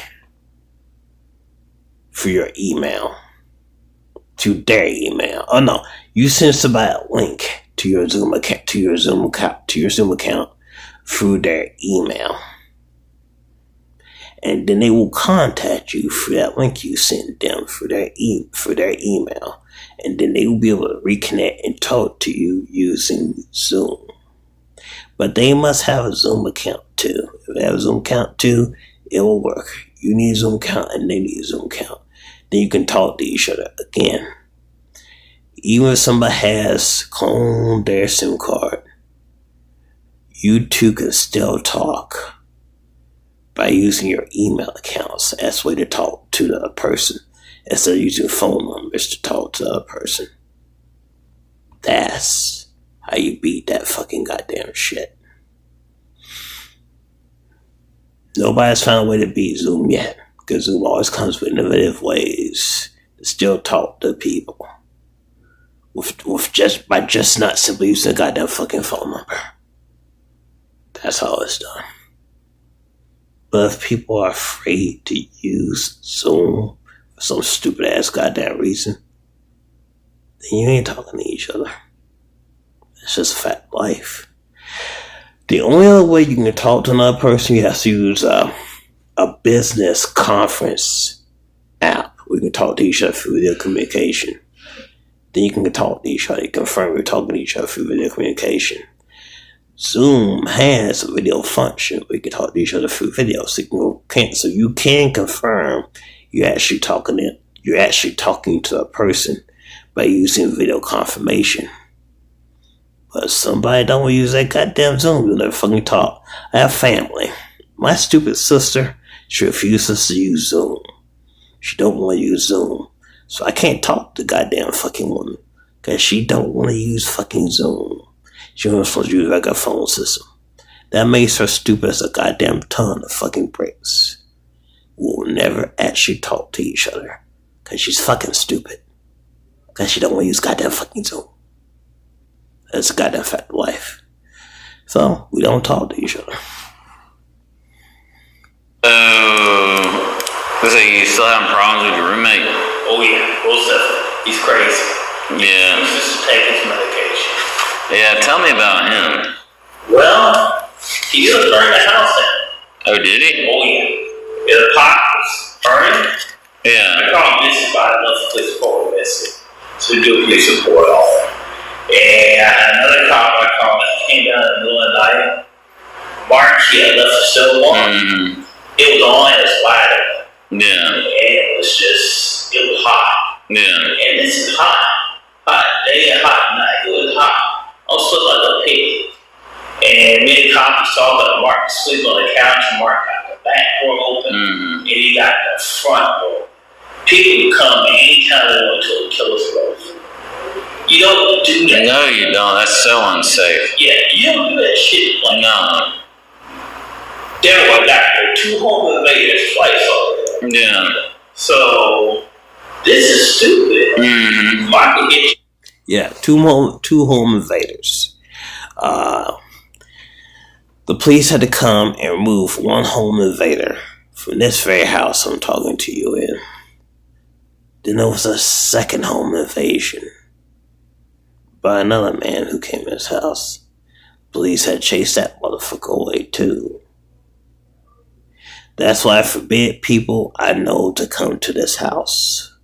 for your email to their email. Oh no, you send somebody a link to your Zoom account through their email, and then they will contact you for that link you sent them for their email, and then they will be able to reconnect and talk to you using Zoom. But they must have a Zoom account too. If they have a Zoom account too, it will work. You need a Zoom account and they need a Zoom account. Then you can talk to each other again. Even if somebody has cloned their SIM card, you two can still talk by using your email accounts as a way to talk to the person instead of using phone numbers to talk to a person. That's how you beat that fucking goddamn shit. Nobody's found a way to beat Zoom yet, because Zoom always comes with innovative ways to still talk to people. By just not simply using a goddamn fucking phone number. That's how it's done. But if people are afraid to use Zoom for some stupid ass goddamn reason, then you ain't talking to each other. It's just a fact of life. The only other way you can talk to another person, you have to use a business conference app. We can talk to each other through video communication. Then you can talk to each other. You confirm you're talking to each other through video communication. Zoom has a video function where you can talk to each other through video. So you can confirm you're actually talking to a person by using video confirmation. But somebody don't want to use that goddamn Zoom, you'll never fucking talk. I have family. My stupid sister, she refuses to use Zoom. She don't want to use Zoom. So I can't talk to goddamn fucking woman. Because she don't want to use fucking Zoom. She only supposed to use like a phone system. That makes her stupid as a goddamn ton of fucking bricks. We'll never actually talk to each other. Because she's fucking stupid. Because she don't want to use goddamn fucking Zoom. That's a goddamn fact of life. So, we don't talk to each other. So you still having problems with your roommate? Oh yeah, most definitely. He's crazy. Yeah. He's just take his medication. Yeah, tell me about him. Well, he just burned the house down. Oh, did he? Oh yeah. The pot was burning. Yeah. I call him Missy by another police report Missy. So we do a police report on him. And another cop I called came down in the middle of the night. Mark, he had left the stove on. Mm-hmm. It was on and it's wide open. Yeah. And it was hot. Yeah. And this is hot day and hot night. It was hot. I was feeling like a pig. And me and the cop saw that Mark sleep on the couch. Mark got the back door open, and he got the front door. People would come anytime they want to kill us both. You don't do that. No, you don't. That's so unsafe. Yeah, you don't do that shit. Like, no. There were two home invaders twice already. Yeah. So this is stupid. Mm-hmm. Mark will get you. Yeah, two home invaders. The police had to come and remove one home invader from this very house I'm talking to you in. Then there was a second home invasion by another man who came in his house. Police had chased that motherfucker away too. That's why I forbid people I know to come to this house.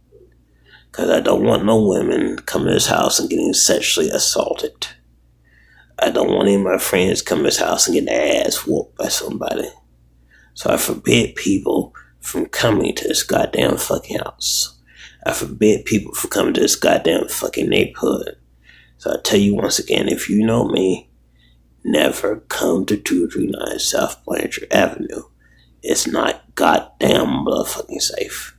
Because I don't want no women coming to this house and getting sexually assaulted. I don't want any of my friends come to this house and get their ass whooped by somebody. So I forbid people from coming to this goddamn fucking house. I forbid people from coming to this goddamn fucking neighborhood. So I tell you once again, if you know me, never come to 239 South Blanchard Avenue. It's not goddamn motherfucking safe.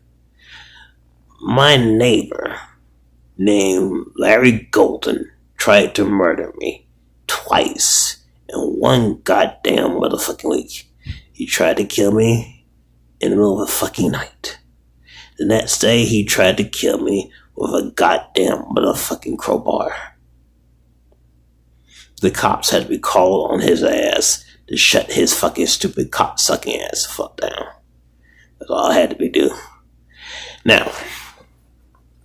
My neighbor named Larry Golden tried to murder me twice in one goddamn motherfucking week. He tried to kill me in the middle of the fucking night. The next day, he tried to kill me with a goddamn motherfucking crowbar. The cops had to be called on his ass to shut his fucking stupid cock-sucking ass the fuck down. That's all I had to be do. Now,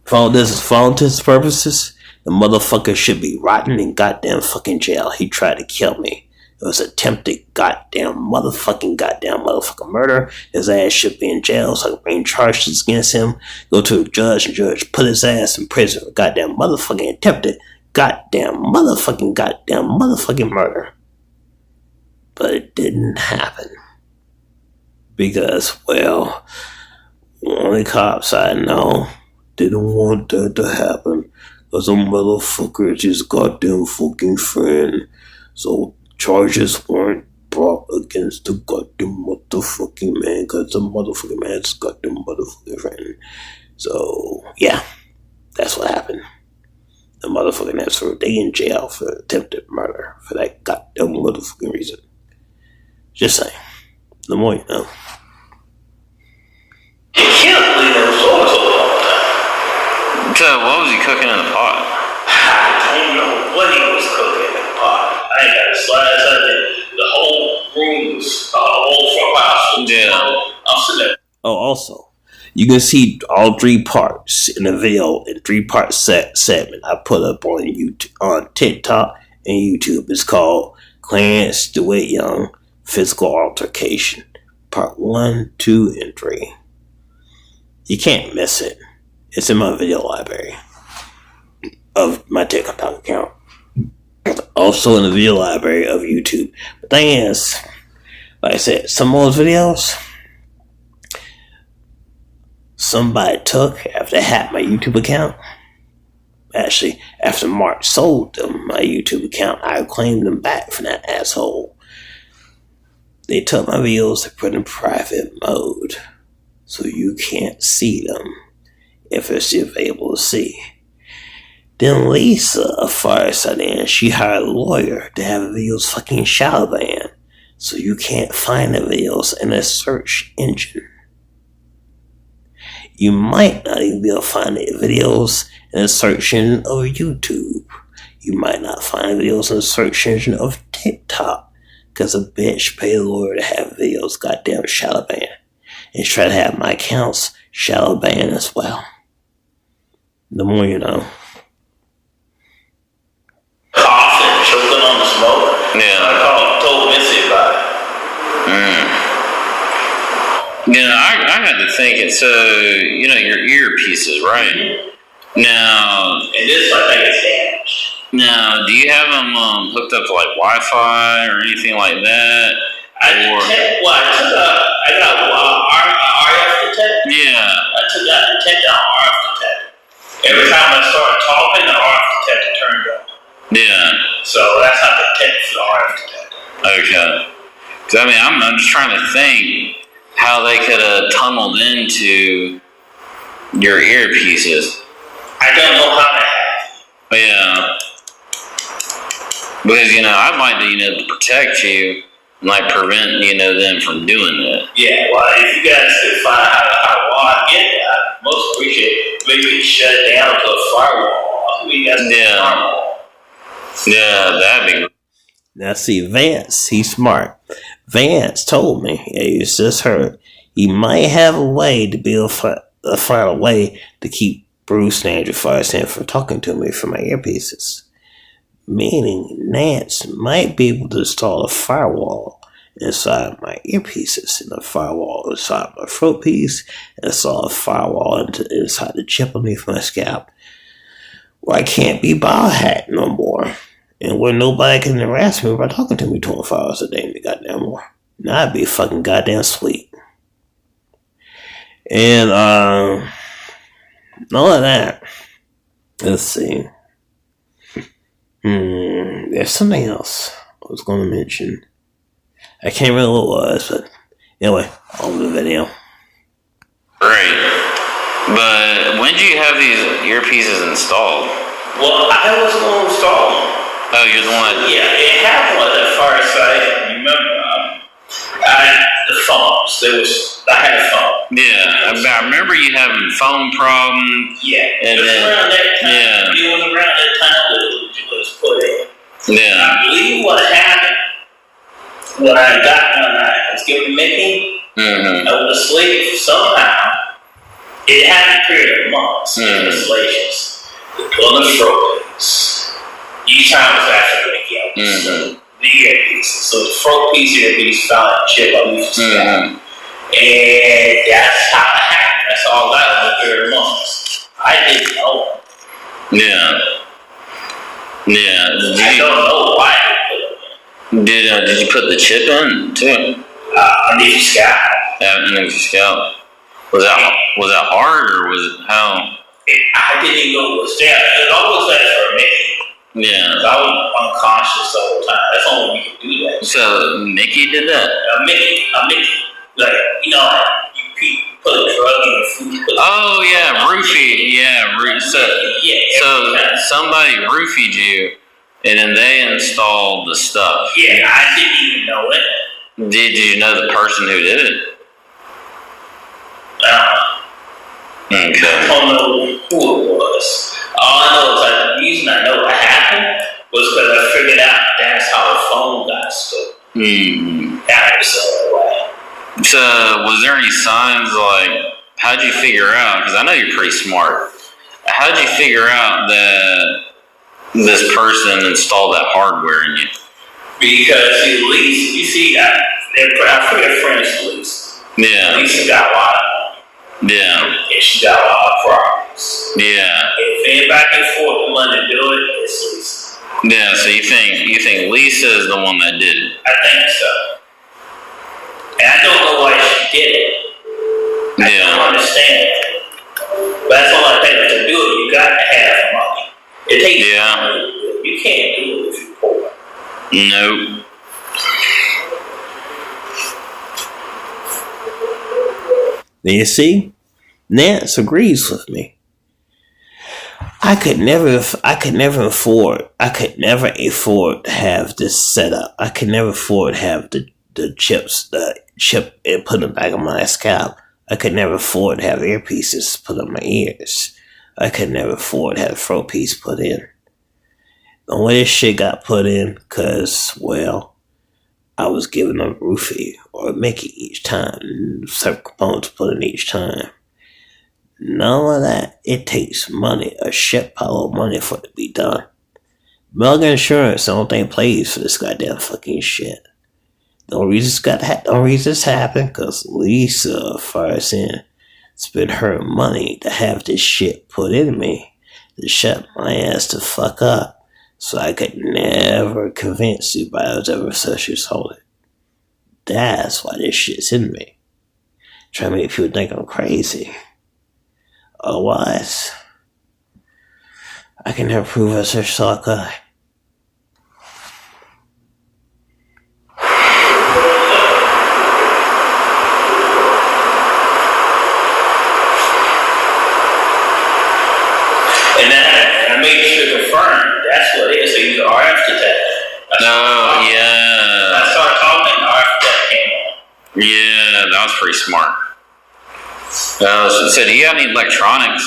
for all intents and purposes, the motherfucker should be rotting in goddamn fucking jail. He tried to kill me. It was attempted goddamn motherfucking murder. His ass should be in jail so I can bring charges against him. Go to a judge and judge put his ass in prison for goddamn motherfucking attempted goddamn motherfucking murder. But it didn't happen. Because, well, only cops I know didn't want that to happen. Because a motherfucker is his goddamn fucking friend. So charges weren't brought against the goddamn motherfucking man. Because the motherfucking man's goddamn motherfucking friend. So, yeah. That's what happened. The motherfucking man's for a day in jail for attempted murder. For that goddamn motherfucking reason. Just saying. The more you know. You can't believe that was always all the time. So, what was he cooking in the pot? I don't know what he was cooking in the pot. I ain't got a slice of it. The whole room was, whole front house was, I'm sitting there. Oh, also, you can see all three parts in the video in 3-part segment I put up on YouTube, on TikTok and YouTube. It's called Clarence Dewitt Young Physical Altercation, Part 1, 2, and 3. You can't miss it. It's in my video library of my TikTok account. Also in the video library of YouTube. The thing is, like I said, some of those videos somebody took after they hacked my YouTube account. Actually, after Mark sold them my YouTube account, I claimed them back from that asshole. They took my videos and put in private mode, so you can't see them if it's available to see. Then Lisa, a fireside, she hired a lawyer to have the videos fucking shadow banned, so you can't find the videos in a search engine. You might not even be able to find the videos in a search engine of YouTube. You might not find videos in a search engine of TikTok. Because a bitch paid a lawyer to have videos goddamn shadow banned. And try to have my accounts shadow banned as well. The more you know. Coughing, choking on the smoke. Yeah. I told Missy about it. Yeah, I got to thinking, so, you know, your earpieces, right? Now, And this, I think, is damaged. now, do you have them hooked up to, like, Wi-Fi or anything like that? I got RF detector? Yeah. I took that detector on RF detector. Every time I started talking, the RF detector turned on. Yeah. So that's how the detector for the RF detector. Okay. Because, I mean, I'm just trying to think how they could have tunneled into your earpieces. I don't know how that happened. But yeah. Because, I'd like to, to protect you and, like, prevent, them from doing that. Yeah, well, if you guys could find out how I get that, I'd most appreciate it. Maybe we can shut it down to a firewall. We got some firewall. Yeah, that'd be. Now see, Vance, he's smart. Vance told me, you just heard, he might have a way to be able to find a way to keep Bruce and Andrew Firestein from talking to me from my earpieces. Meaning, Nance might be able to install a firewall inside my earpieces, and a firewall inside my throat piece, and install a firewall inside the chip underneath my scalp, where I can't be biohacked no more, and where nobody can harass me by talking to me 24 hours a day any goddamn more. Now I'd be fucking goddamn sweet. And all of that. Let's see. There's something else I was going to mention. I can't remember what it was, but anyway, on the video. Right. But when did you have these earpieces installed? Well, I was going to install them. Oh, you're the one. Yeah, it happened with that Fireside. Remember, the phones. I had a phone. Yeah, I remember you having phone problems. Yeah, and then around that time. Yeah, it was around that time that it was put in. Yeah, I believe what happened when I got one night, I was giving Mickey. I was asleep somehow. It had a period of months in installations. On the throat piece. Each time was after Mickey. So the earpiece. So the throat piece, earpiece, found a chip underneath the scalp. And that's how it happened. That's all I got in a period of months. I didn't know. Yeah. I don't know why they put it in. Did you put the chip in too? Underneath the scalp. Underneath the scalp. Was that hard or was it how? I didn't even know it was there. It always that for Mickey. Yeah. I was unconscious the whole time. That's only we can do that. So Mickey did that? Mickey, like, you put a drug in your food. Oh yeah, roofie. Yeah, so somebody roofied you, and then they installed the stuff. Yeah, I didn't even know it. Did you know the person who did it? Okay. I don't know who it was. All I know is that the reason I know what happened was because I figured out that's how the phone got stolen. That was the only way. So, was there any signs, like, how'd you figure out, because I know you're pretty smart, how'd you figure out that this person installed that hardware in you? Because Lisa, you see, I forget friends Lisa. Yeah. Lisa got a lot of money. Yeah. And she got a lot of problems. Yeah. If they're back and forth the money to do it, it's Lisa. Yeah, so you think Lisa is the one that did it? I think so. And I don't know why she did it. I don't understand it. But that's all I think to do it. You got to have money. It takes money to do it. You can't do it if you're poor. Nope. You see, Nance agrees with me. I could never afford to have this set up. I could never afford to have the chip and put in the back of my scalp. I could never afford to have earpieces put on my ears. I could never afford to have a throat piece put in. The way this shit got put in, because, well, I was given a roofie or a Mickey each time, separate components put in each time. None of that. It takes money, a shit pile of money for it to be done. Melga Insurance, I don't think plays for this goddamn fucking shit. The only reason it's happened because Lisa Firestein spent her money to have this shit put in me to shut my ass the fuck up, so I could never convince anybody I was ever sexually assaulted. That's why this shit's in me. Trying to make people think I'm crazy. Otherwise, I can never prove I search saw a guy. And I made sure to confirm that's what it is. So use an RF detector. Yeah. I started talking and RF detector came on. Yeah, that was pretty smart. So do you have any electronics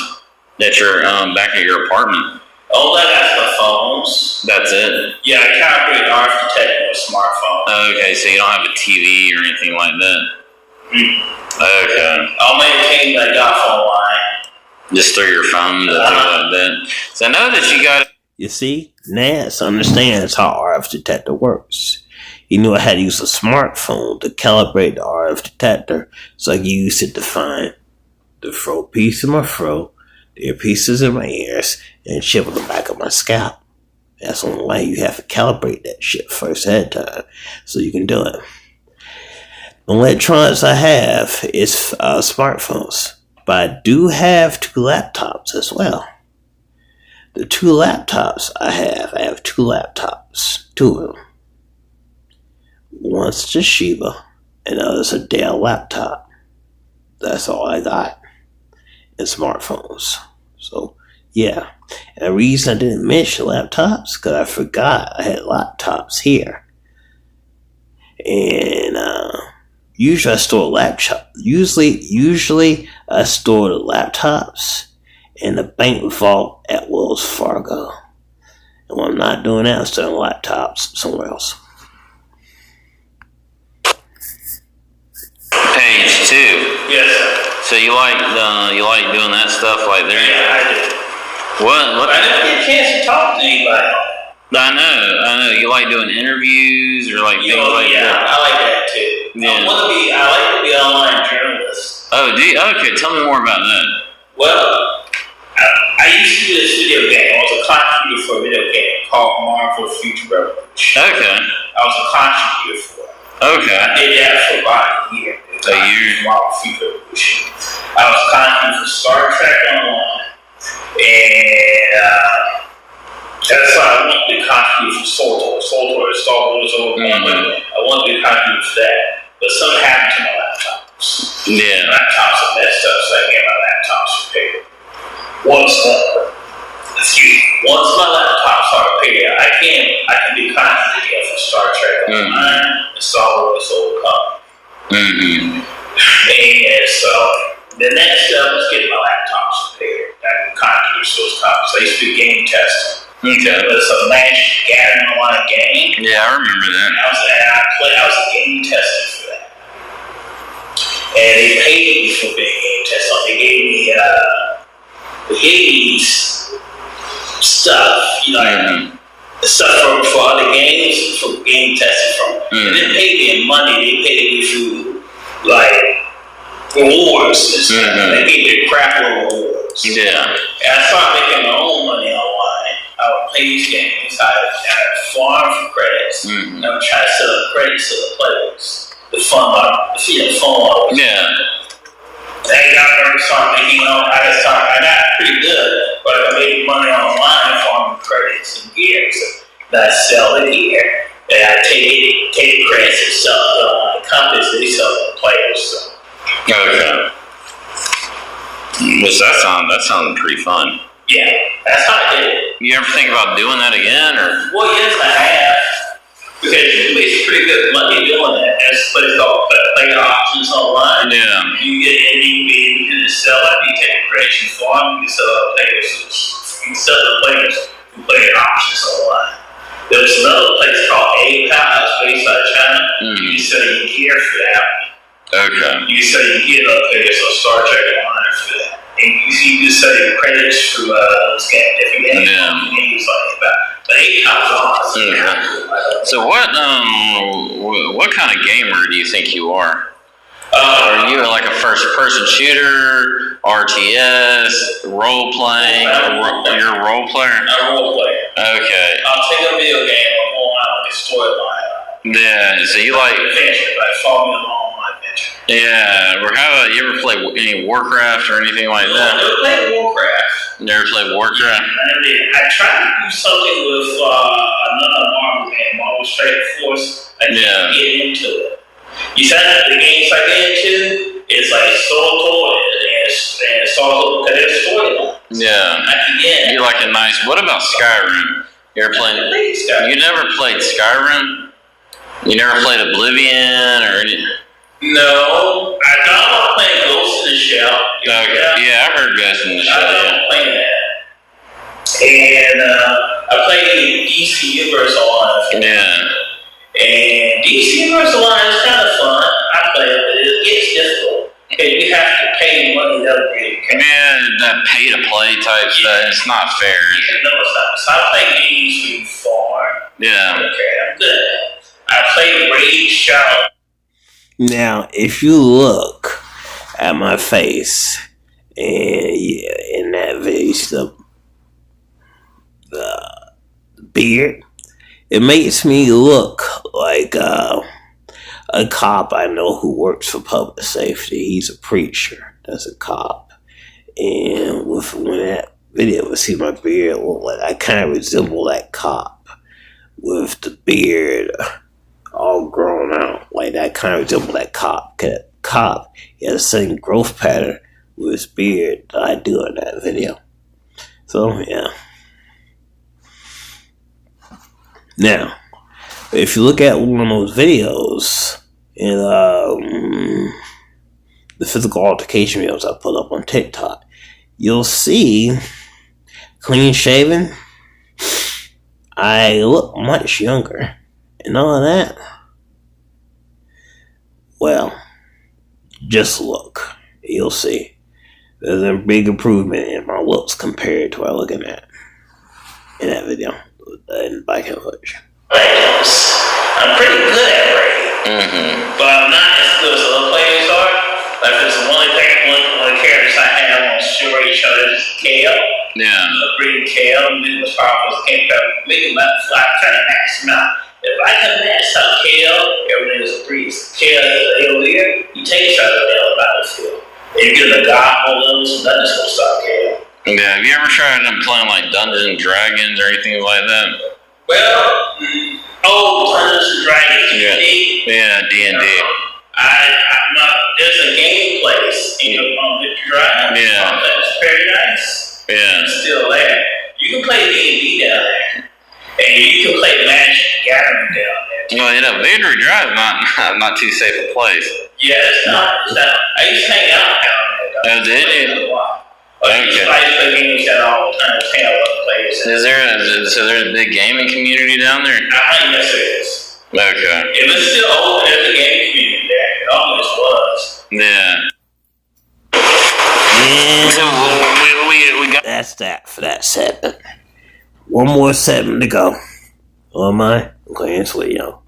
that you're back at your apartment? All I got is my phones. That's it? Yeah, I calibrate RF detector with a smartphone. Okay, so you don't have a TV or anything like that? Okay. I'll maintain my DOF online. Just through your phone, things like that. So I know that you got... You see, Nance understands how RF detector works. He knew I had to use a smartphone to calibrate the RF detector, so I could use it to find the fro piece in my fro, the earpieces in my ears, and chip on the back of my scalp. That's the only way you have to calibrate that shit first ahead of time, so you can do it. The electronics I have is smartphones, but I do have 2 laptops as well. The 2 laptops I have 2 laptops, 2 of them. One's Toshiba, and the other's a Dell laptop. That's all I got in smartphones. So, yeah. And the reason I didn't mention laptops, because I forgot I had laptops here. And usually I store laptops. Usually I store the laptops in the bank vault at Wells Fargo. And when I'm not doing that, I'm storing laptops somewhere else. Page 2. Yes, sir. So you like doing that stuff like there? Yeah, I do. What? I didn't get a chance to talk to anybody. I know. You like doing interviews or like things like that? I like that too. Yeah. I like to be an online journalist. Oh, do you? Okay, tell me more about that. Well, I used to do this video game. I was a contributor for a video game called Marvel Future Revolution. Okay. I was a contributor for it. Okay. I did that for about a year. Marvel Future Revolution. I was a contributor for Star Trek Online. And that's why I wanted to be a contributor for SOLTOR. SOLTOR is Star Wars over. I wanted to be a contributor for that. But something happened to my laptops. Yeah. My laptops are messed up, so I get my laptops repaired. Once my laptops are repaired, I can be contributing again for Star Trek Online and Star Wars over. And so the next step was getting my laptops repaired. I can contribute to those copies. I used to do game testing. Okay. It was a Magic Gathering online game. Yeah, I remember that. I was a game tester for that. And they paid me for being a game tester. They gave me stuff, stuff for other games, for game testing from. And they paid me in money. They paid me through rewards and stuff. They gave me crap rewards. Yeah. And I started making my own money online. I would play these games. I would farm for credits. I would try to sell up credits to the players. The fun model. Yeah. I got pretty good, but I made money online farming credits and gear. So I sell the gear, and I take the credits and sell it on the companies. They sell to the players. So. Okay. That sounded pretty fun. Yeah, that's how I did it. You ever think about doing that again, or? Well, yes, I have. Because you make pretty good money doing that. That's what it's called player options online. Yeah. You get in, you can sell it. You take a creation form. You can sell the players. You can sell the players who play your options online. There's another place called APAL. It's based out of China. You can sell your gear for that. Okay. You can sell your gear to players on Star Trek Online for that. And you can sell your credits through those different games. Games like that. But APAL's awesome. So what kind of gamer do you think you are? Are you like a first-person shooter, RTS, role-playing? You're a role player? I'm a role player. Okay. I'll take a video game and go on like a storyline. Yeah, so you like... Adventure, like follow me along my adventure. Yeah, or how about you ever play any Warcraft or anything like I that? never played Warcraft. Never played Warcraft? I tried to do something with another Marvel game, Marvel Strike Force. I can't get into it. You said that the games I get into, it's like Soul and Soul because there's storyline. Yeah. I can get. You like a nice. What about Skyrim? You ever played? You never played Skyrim? You never played Oblivion or any? No, I thought about playing Ghost in the Shell. Okay. Yeah, I've heard Ghost in the Shell. I thought about playing that. And I played the DC Universe Online. Yeah. And DC Universe Online is kind of fun. I play it, but it gets difficult. Okay, you have to pay money to upgrade. Yeah, that pay to play type stuff. It's not fair. No, it's not. So I play games before. Yeah. Okay, I'm good. I played Raid Shadow. Now, if you look at my face, and yeah, in that video, the beard, it makes me look like a cop I know who works for public safety. He's a preacher. That's a cop. And when that video would see my beard look like, I kind of resemble that cop with the beard all grown out. Like that kind of resemble that cop. That cop, he has the same growth pattern with his beard that I do in that video. So yeah. Now, if you look at one of those videos in the physical altercation videos I put up on TikTok, you'll see clean shaven. I look much younger. And all of that, well, just look. You'll see. There's a big improvement in my looks compared to what I'm looking at in that video. In back end footage. I'm pretty good at raiding, but I'm not as good as other players are. Like there's one of the characters I have on story each other is KO. Yeah. Bring KO, and as powerful as can't make him not fly, trying to max him out. If I can max out KO, everything is a breeze. KO is earlier, he takes out of the battlefield. If you get a god on those, nothing's gonna stop KO. Yeah, have you ever tried them playing like Dungeons and Dragons or anything like that? Well, Dungeons and Dragons, D&D. Yeah, D&D. I'm not. There's a game place on Victor Drive. Yeah. That's very nice. Yeah. It's still there. You can play D&D down there, and you can play Magic Gathering down there. Well, Victory Drive is not too safe a place. Yeah, it's not. I used to hang out down there. Oh, did you? I used to play games down all the time. Hang out with other players. Is there a big gaming community down there? Yes, there is. Okay. If it's still open, there's a gaming community there. It always was. Yeah. And So we got. that's that for that segment. One more segment to go. Oh my, Clarence Dewitt Young.